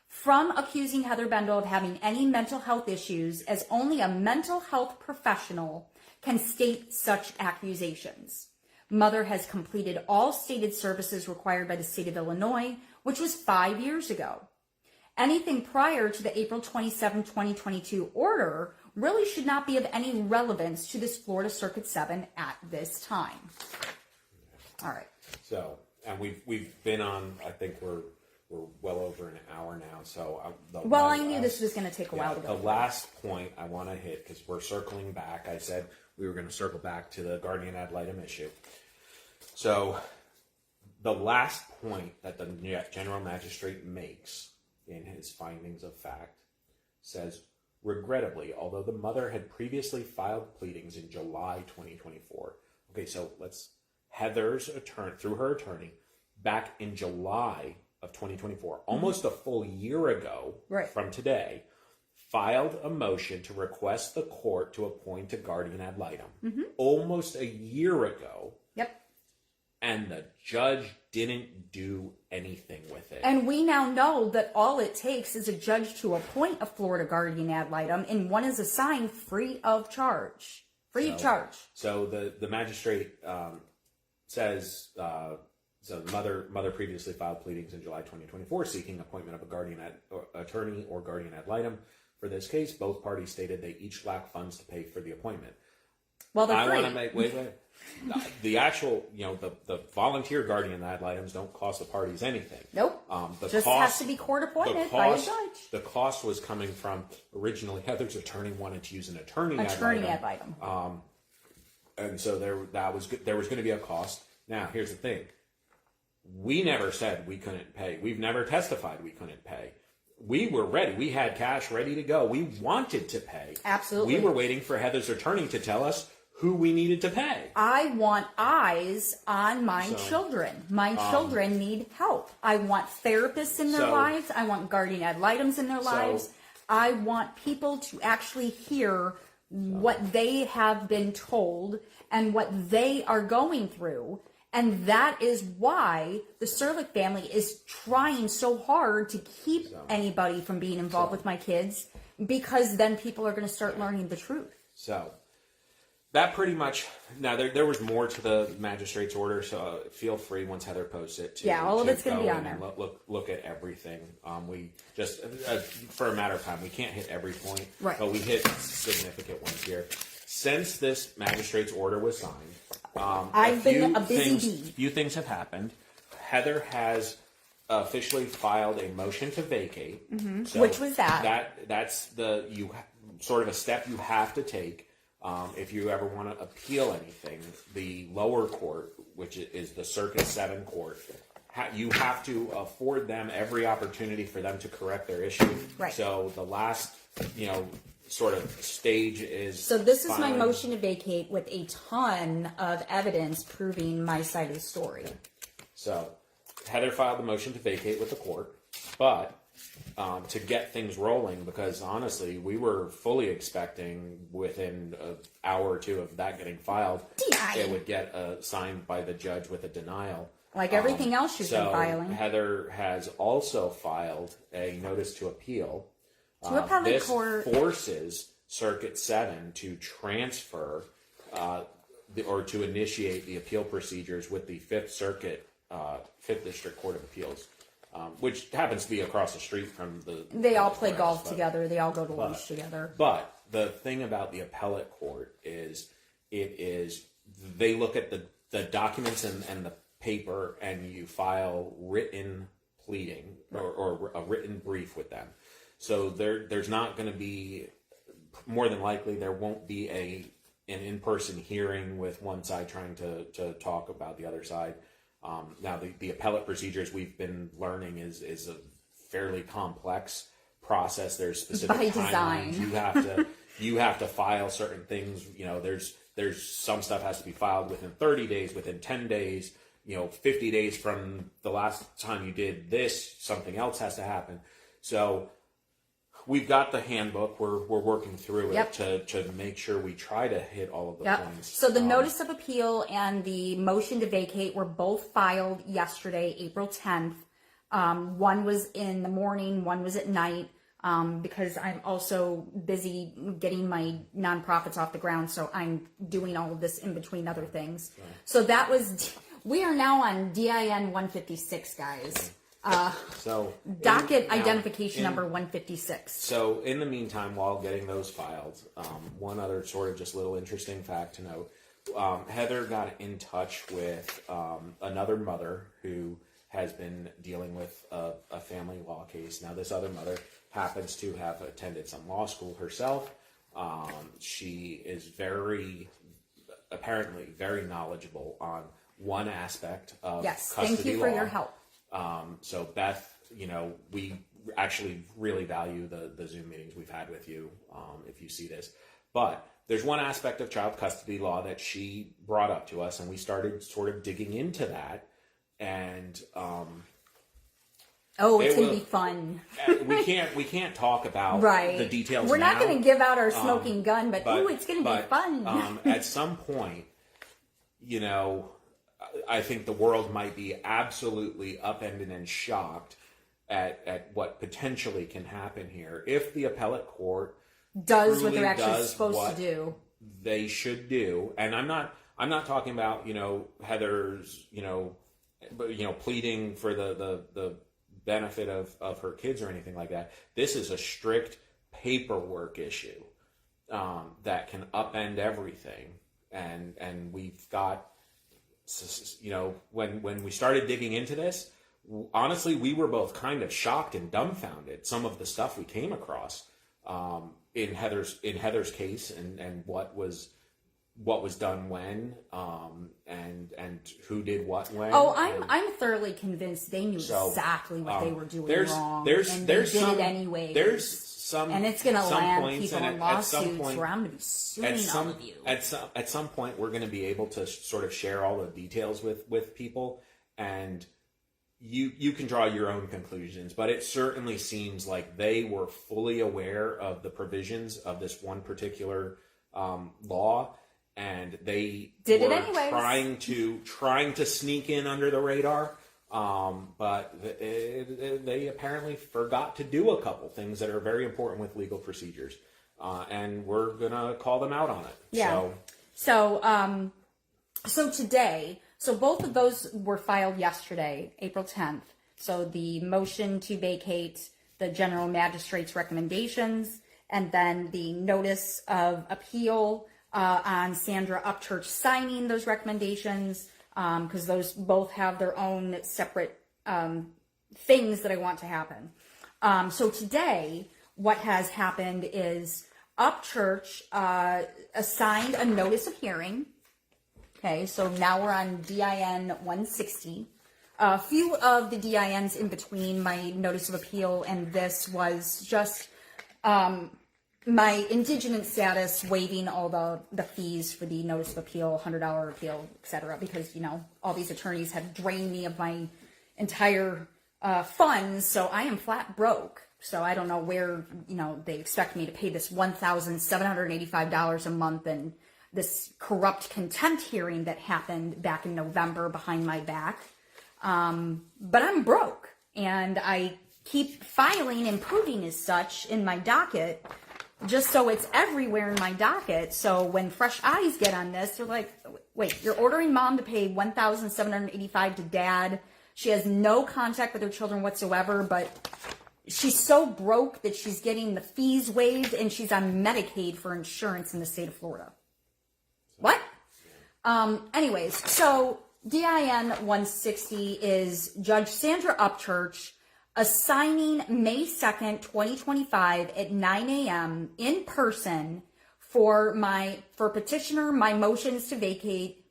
from accusing Heather Bendl of having any mental health issues, as only a mental health professional can state such accusations. Mother has completed all stated services required by the state of Illinois, which was 5 years ago. Anything prior to the April 27, 2022 order really should not be of any relevance to this Florida Circuit 7 at this time. All right. So, and we've been on, I think we're well over an hour now. So, I knew this was going to take a while to go. The last point I want to hit, because we're circling back. I said we were going to circle back to the guardian ad litem issue. So, the last point that the general magistrate makes in his findings of fact says, regrettably, although the mother had previously filed pleadings in July 2024. Okay, so Heather's attorney, through her attorney, back in July of 2024, almost a full year ago from today, filed a motion to request the court to appoint a guardian ad litem. Almost a year ago. Yep. And the judge didn't do anything with it. And we now know that all it takes is a judge to appoint a Florida guardian ad litem, and one is assigned free of charge. So the magistrate says, so the mother previously filed pleadings in July 2024 seeking appointment of a guardian attorney or guardian ad litem. For this case, both parties stated they each lack funds to pay for the appointment. Well, they're free. I want to make, wait. the actual, the volunteer guardian ad litems don't cost the parties anything. Nope. The Just cost, has to be court appointed by a judge. The cost was coming from, originally Heather's attorney wanted to use an attorney ad litem. And so there was going to be a cost. Now, here's the thing. We never said we couldn't pay. We've never testified we couldn't pay. We were ready. We had cash ready to go. We wanted to pay. Absolutely. We were waiting for Heather's attorney to tell us who we needed to pay. I want eyes on my children. My children need help. I want therapists in their lives. I want guardian ad litems in their lives. I want people to actually hear what they have been told and what they are going through. And that is why the Serlick family is trying so hard to keep anybody from being involved with my kids, because then people are going to start learning the truth. So that pretty much, now there was more to the magistrate's order, so feel free once Heather posts it to all of it's going to be on there. Look at everything. We just, for a matter of time, we can't hit every point, right, but we hit significant ones here. Since this magistrate's order was signed, I've been a busy bee. Few things have happened. Heather has officially filed a motion to vacate. So which was that? That's sort of a step you have to take if you ever want to appeal anything. The lower court, which is the Circuit 7 court, you have to afford them every opportunity for them to correct their issue. Right. So the last, sort of stage is. So this is my motion to vacate with a ton of evidence proving my side of the story. So Heather filed the motion to vacate with the court, but to get things rolling, because honestly, we were fully expecting within an hour or two of that getting filed, it would get signed by the judge with a denial. Like everything else she's been filing. Heather has also filed a notice to appeal. To appellate this court forces Circuit 7 to transfer or to initiate the appeal procedures with the Fifth Circuit, 5th District Court of Appeals, which happens to be across the street from the. They all play golf together. They all go to lunch together. But the thing about the appellate court is, they look at the documents and the paper, and you file written pleading or a written brief with them. So there's not going to be, more than likely, there won't be an in-person hearing with one side trying to talk about the other side. Now, the appellate procedures we've been learning is a fairly complex process. There's specific by timelines. Design. You have to file certain things. There's some stuff has to be filed within 30 days, within 10 days. 50 days from the last time you did this, something else has to happen. So we've got the handbook. We're working through it to make sure we try to hit all of the points. So the notice of appeal and the motion to vacate were both filed yesterday, April 10th. One was in the morning, one was at night, because I'm also busy getting my nonprofits off the ground. So I'm doing all of this in between other things. Right. So we are now on DIN 156, guys. Docket identification number 156. So in the meantime, while getting those filed, one other sort of just little interesting fact to note, Heather got in touch with another mother who has been dealing with a family law case. Now, this other mother happens to have attended some law school herself. She is apparently very knowledgeable on one aspect of custody thank you for law. Your help. So Beth, we actually really value the Zoom meetings we've had with you, if you see this. But there's one aspect of child custody law that she brought up to us, and we started sort of digging into that. And it's going to be fun. we can't talk about the details. We're not going to give out our smoking gun, but it's going to be fun. At some point, I think the world might be absolutely upended and shocked at what potentially can happen here if the appellate court does what they're actually supposed to do. They should do, and I'm not talking about Heather's pleading for the benefit of her kids or anything like that. This is a strict paperwork issue that can upend everything. and we've got, you know, when we started digging into this, honestly, we were both kind of shocked and dumbfounded some of the stuff we came across in Heather's case, and what was done when, and who did what when. Oh, I'm thoroughly convinced they knew exactly what they were doing wrong, and they did it anyways. There's some, and it's going to land points, people in lawsuits where I'm going to be suing all of you. At some point, we're going to be able to sort of share all the details with people, and you can draw your own conclusions, but it certainly seems like they were fully aware of the provisions of this one particular law, and they did were it anyways. trying to sneak in under the radar, but they apparently forgot to do a couple things that are very important with legal procedures, and we're gonna call them out on it. Yeah. So today. So both of those were filed yesterday, April 10th. So the motion to vacate the general magistrate's recommendations, and then the notice of appeal on Sandra Upchurch signing those recommendations, because those both have their own separate things that I want to happen. So today, what has happened is Upchurch assigned a notice of hearing. Okay, so now we're on DIN 160. A few of the DINs in between my notice of appeal and this was just my indigent status waiving all the fees for the notice of appeal, $100 appeal, etc. Because, you know, all these attorneys have drained me of my entire funds, so I am flat broke. So I don't know where, you know, they expect me to pay this $1,785 a month and this corrupt contempt hearing that happened back in November behind my back. But I'm broke, and I keep filing and proving as such in my docket, just so it's everywhere in my docket. So when fresh eyes get on this, they're like, wait, you're ordering mom to pay $1,785 to dad. She has no contact with her children whatsoever, but she's so broke that she's getting the fees waived, and she's on Medicaid for insurance in the state of Florida. What? Anyways, so DIN 160 is Judge Sandra Upchurch assigning May 2nd, 2025 at 9 a.m. in person for petitioner, my motion to vacate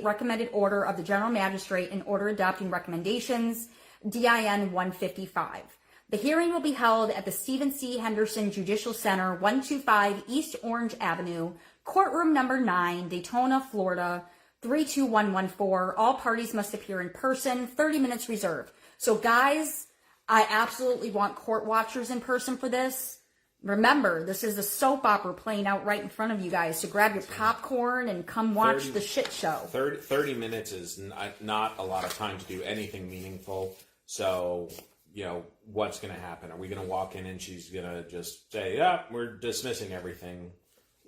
recommended order of the general magistrate and order adopting recommendations, DIN 155. The hearing will be held at the Stephen C. Henderson Judicial Center, 125 East Orange Avenue, courtroom number 9, Daytona, Florida, 32114. All parties must appear in person, 30 minutes reserved. So guys, I absolutely want court watchers in person for this. Remember, this is a soap opera playing out right in front of you guys, so grab your popcorn and come watch the shit show. 30 minutes is not a lot of time to do anything meaningful. So, you know, what's going to happen? Are we going to walk in and she's going to just say, yeah, we're dismissing everything?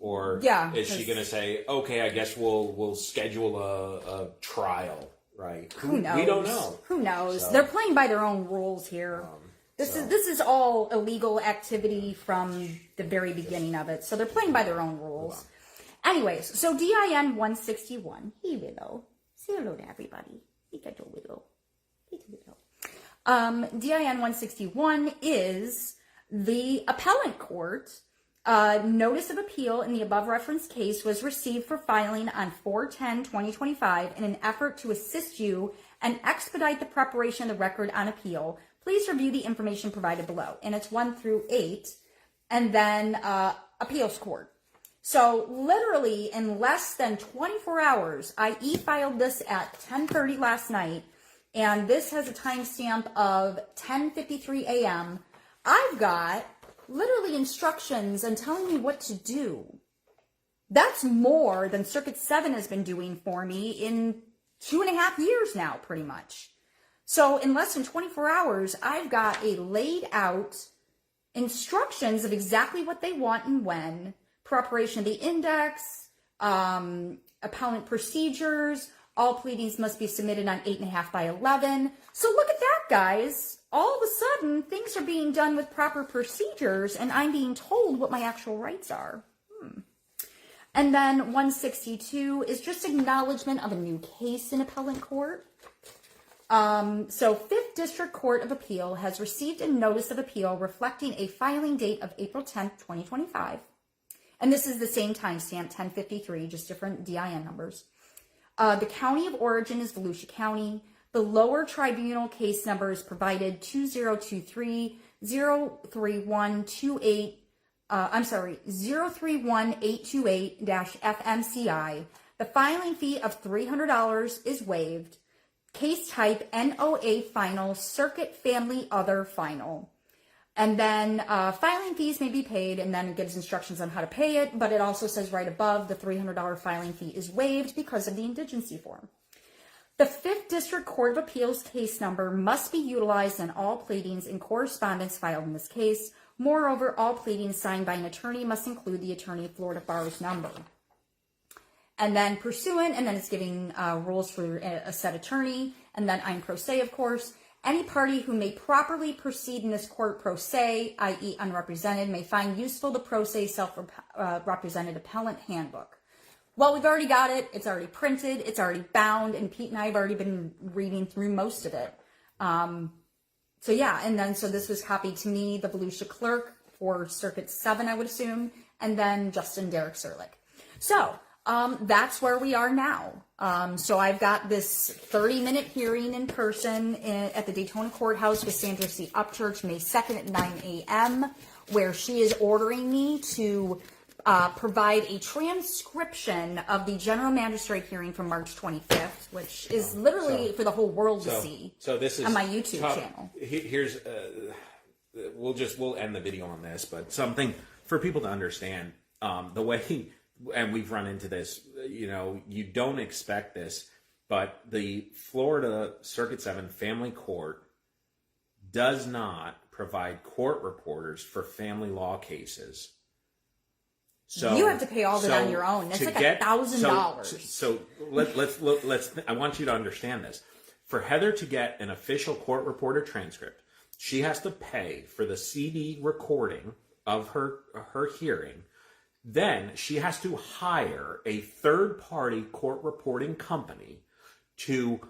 Or is she going to say, okay, I guess we'll schedule a trial, right? Who knows? We don't know. Who knows? So, they're playing by their own rules here. This is all illegal activity from the very beginning of it. So they're playing by their own rules. Anyways, so DIN 161. Hey, Willow. Say hello to everybody. Hey, Willow. Hey, Willow. DIN 161 is the appellant court. Notice of appeal in the above referenced case was received for filing on 4/10/2025 in an effort to assist you and expedite the preparation of the record on appeal. Please review the information provided below. And it's 1 through 8, and then appeals court. So literally in less than 24 hours, I e-filed this at 10:30 last night, and this has a timestamp of 10:53 a.m. I've got literally instructions and telling me what to do. That's more than Circuit 7 has been doing for me in 2.5 years now, pretty much. So in less than 24 hours, I've got a laid out instructions of exactly what they want and when, preparation of the index, appellant procedures, all pleadings must be submitted on 8.5 by 11. So look at that, guys. All of a sudden, things are being done with proper procedures, and I'm being told what my actual rights are. And then 162 is just acknowledgement of a new case in appellate court. So 5th District Court of Appeal has received a notice of appeal reflecting a filing date of April 10th, 2025. And this is the same timestamp, 1053, just different DIN numbers. The county of origin is Volusia County. The lower tribunal case number is provided 2023-03128. 031-828-FMCI. The filing fee of $300 is waived. Case type NOA final, Circuit Family Other final. And then filing fees may be paid, and then it gives instructions on how to pay it, but it also says right above the $300 filing fee is waived because of the indigency form. The 5th District Court of Appeals case number must be utilized in all pleadings and correspondence filed in this case. Moreover, all pleadings signed by an attorney must include the attorney of Florida Bar's number. And then pursuant, and then it's giving rules for a set attorney, and then I'm pro se, of course. Any party who may properly proceed in this court pro se, i.e. unrepresented, may find useful the pro se self-represented appellant handbook. Well, we've already got it. It's already printed. It's already bound, and Pete and I have already been reading through most of it. So yeah, and then so this was copied to me, the Volusia clerk for Circuit 7, I would assume, and then Justin Derek Serlick. So that's where we are now. So I've got this 30-minute hearing in person at the Daytona Courthouse with Sandra C. Upchurch, May 2nd at 9 a.m., where she is ordering me to provide a transcription of the general magistrate hearing from March 25th, which is literally for the whole world to see. So this is on my YouTube channel. Here's we'll end the video on this, but something for people to understand the way. And we've run into this, you don't expect this, but the Florida Circuit 7 Family Court does not provide court reporters for family law cases. So you have to pay all that on your own. That's like $1,000. So let's. I want you to understand this. For Heather to get an official court reporter transcript, she has to pay for the CD recording of her hearing. Then she has to hire a third-party court reporting company to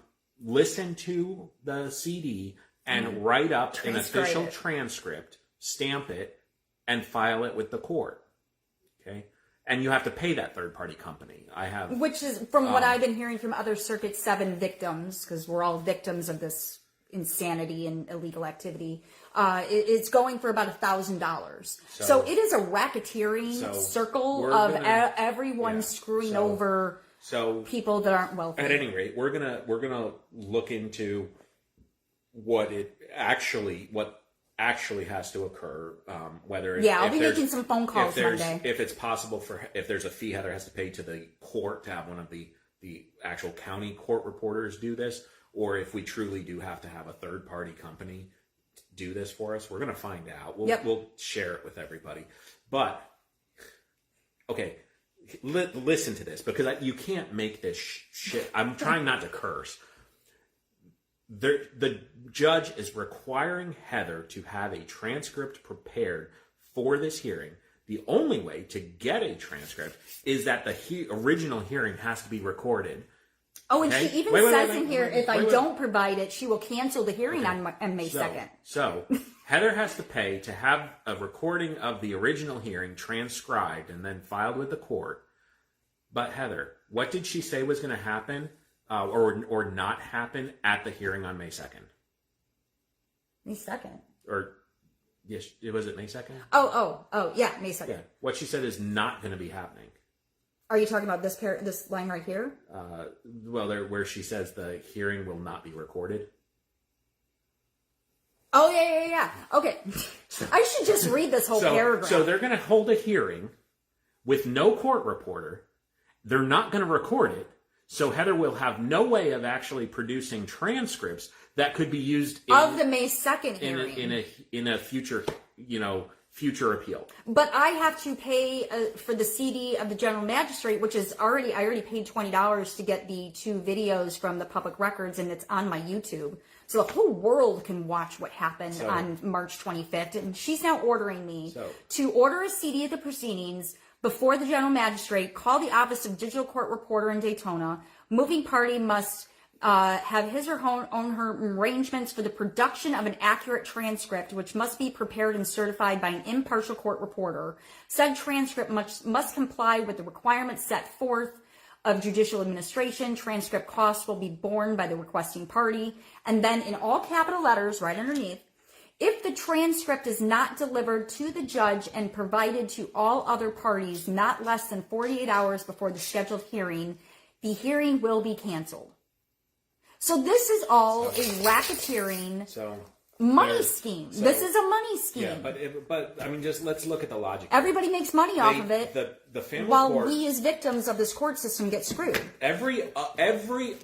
listen to the CD and write up an official transcript, stamp it, and file it with the court. Okay? And you have to pay that third-party company. Which is, from what I've been hearing from other Circuit 7 victims, because we're all victims of this insanity and illegal activity, it's going for about $1,000. So it is a racketeering circle of everyone screwing over people that aren't wealthy. At any rate, we're gonna look into what actually has to occur. I'll be making some phone calls Monday. If it's possible if there's a fee Heather has to pay to the court to have one of the actual county court reporters do this, or if we truly do have to have a third-party company do this for us, we're going to find out. We'll share it with everybody. But, okay, listen to this, because you can't make this shit. I'm trying not to curse. The judge is requiring Heather to have a transcript prepared for this hearing. The only way to get a transcript is that the original hearing has to be recorded. Oh, and she even says in here, if I don't provide it, she will cancel the hearing on May 2nd. So, Heather has to pay to have a recording of the original hearing transcribed and then filed with the court. But Heather, what did she say was going to happen or not happen at the hearing on May 2nd? May 2nd? Yes, was it May 2nd? Oh, yeah, May 2nd. Yeah. What she said is not going to be happening. Are you talking about this line right here? Where she says the hearing will not be recorded. Oh, yeah. Okay. I should just read this whole paragraph. So they're going to hold a hearing with no court reporter. They're not going to record it. So Heather will have no way of actually producing transcripts that could be used of the May 2nd hearing in a future, future appeal. But I have to pay for the CD of the general magistrate, which is I already paid $20 to get the 2 videos from the public records, and it's on my YouTube. So the whole world can watch what happened on March 25th. And she's now ordering me to order a CD of the proceedings, before the general magistrate, call the office of digital court reporter in Daytona. Moving party must have his or her own arrangements for the production of an accurate transcript, which must be prepared and certified by an impartial court reporter. Said transcript must comply with the requirements set forth of judicial administration. Transcript costs will be borne by the requesting party. And then in all capital letters right underneath, if the transcript is not delivered to the judge and provided to all other parties not less than 48 hours before the scheduled hearing, the hearing will be canceled. So this is all a racketeering money scheme. This is a money scheme. Yeah, but I mean, just let's look at the logic. Everybody makes money off of it, the family while court, we as victims of this court system get screwed. Every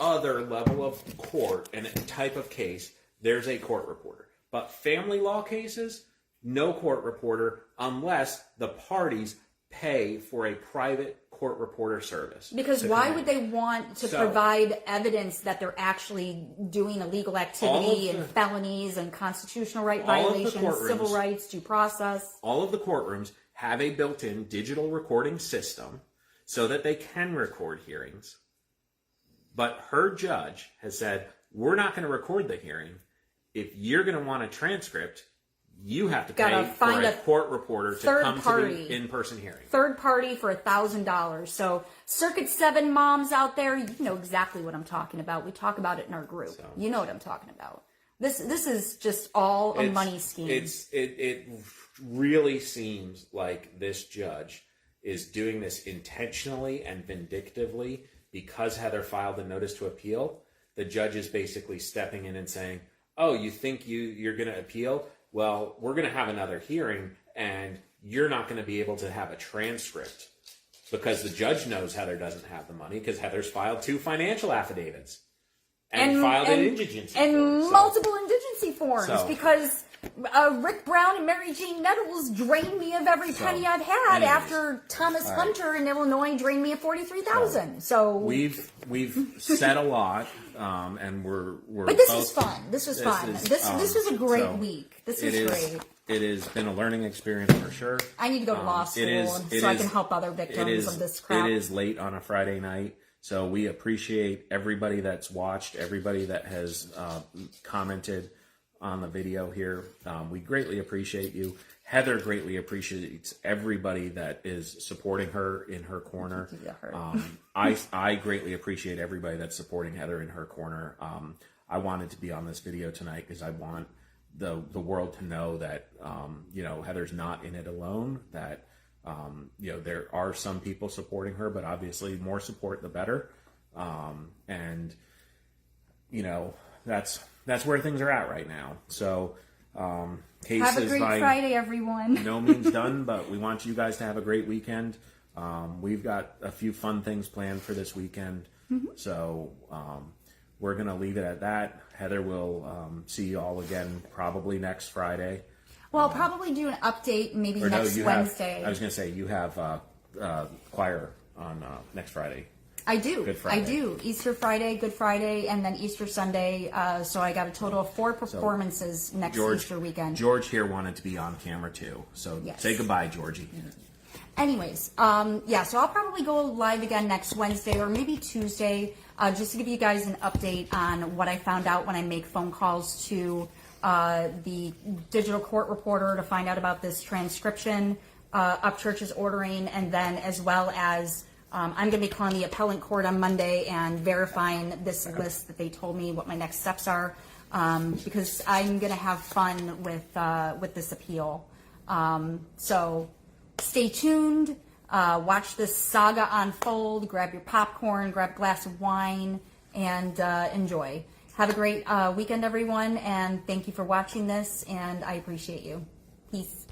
other level of court and type of case, there's a court reporter. But family law cases, no court reporter unless the parties pay for a private court reporter service. Because why would they want to provide evidence that they're actually doing illegal activity and felonies and constitutional right violations, civil rights, due process? All of the courtrooms have a built-in digital recording system so that they can record hearings. But her judge has said, we're not going to record the hearing. If you're going to want a transcript, you have to pay for a court reporter to come to the in-person hearing. Third party for $1,000. So Circuit 7 moms out there, you know exactly what I'm talking about. We talk about it in our group. So, you know what I'm talking about. This is just all a money scheme. It really seems like this judge is doing this intentionally and vindictively because Heather filed a notice to appeal. The judge is basically stepping in and saying, oh, you think you're going to appeal? Well, we're going to have another hearing, and you're not going to be able to have a transcript because the judge knows Heather doesn't have the money because Heather's filed 2 financial affidavits and filed an indigency form. Multiple indigency forms because Rick Brown and Mary Jane Nettles drained me of every penny I've had after Thomas Hunter in Illinois drained me of $43,000. So we've said a lot, and we're. But this was fun. This was fun. This was a great week. This was great. It has been a learning experience for sure. I need to go to law school so I can help other victims of this crap. It is late on a Friday night. So we appreciate everybody that's watched, everybody that has commented on the video here. We greatly appreciate you. Heather greatly appreciates everybody that is supporting her in her corner. I greatly appreciate everybody that's supporting Heather in her corner. I wanted to be on this video tonight because I want the world to know that Heather's not in it alone, that there are some people supporting her, but obviously more support the better. That's where things are at right now. So, have a great Friday, everyone. No means done, but we want you guys to have a great weekend. We've got a few fun things planned for this weekend. Mm-hmm. So, we're going to leave it at that. Heather will see you all again probably next Friday. Well, I'll probably do an update maybe next Wednesday. I was going to say, you have choir on next Friday. I do. Good Friday. I do. Easter Friday, Good Friday, and then Easter Sunday. So I got a total of 4 performances next Easter weekend. George here wanted to be on camera too. So say goodbye, Georgie. Anyways, so I'll probably go live again next Wednesday or maybe Tuesday just to give you guys an update on what I found out when I make phone calls to the digital court reporter to find out about this transcription Upchurch is ordering, and then as well as I'm going to be calling the appellant court on Monday and verifying this list that they told me what my next steps are, because I'm going to have fun with this appeal. So stay tuned. Watch this saga unfold. Grab your popcorn, grab a glass of wine, and enjoy. Have a great weekend, everyone, and thank you for watching this, and I appreciate you. Peace.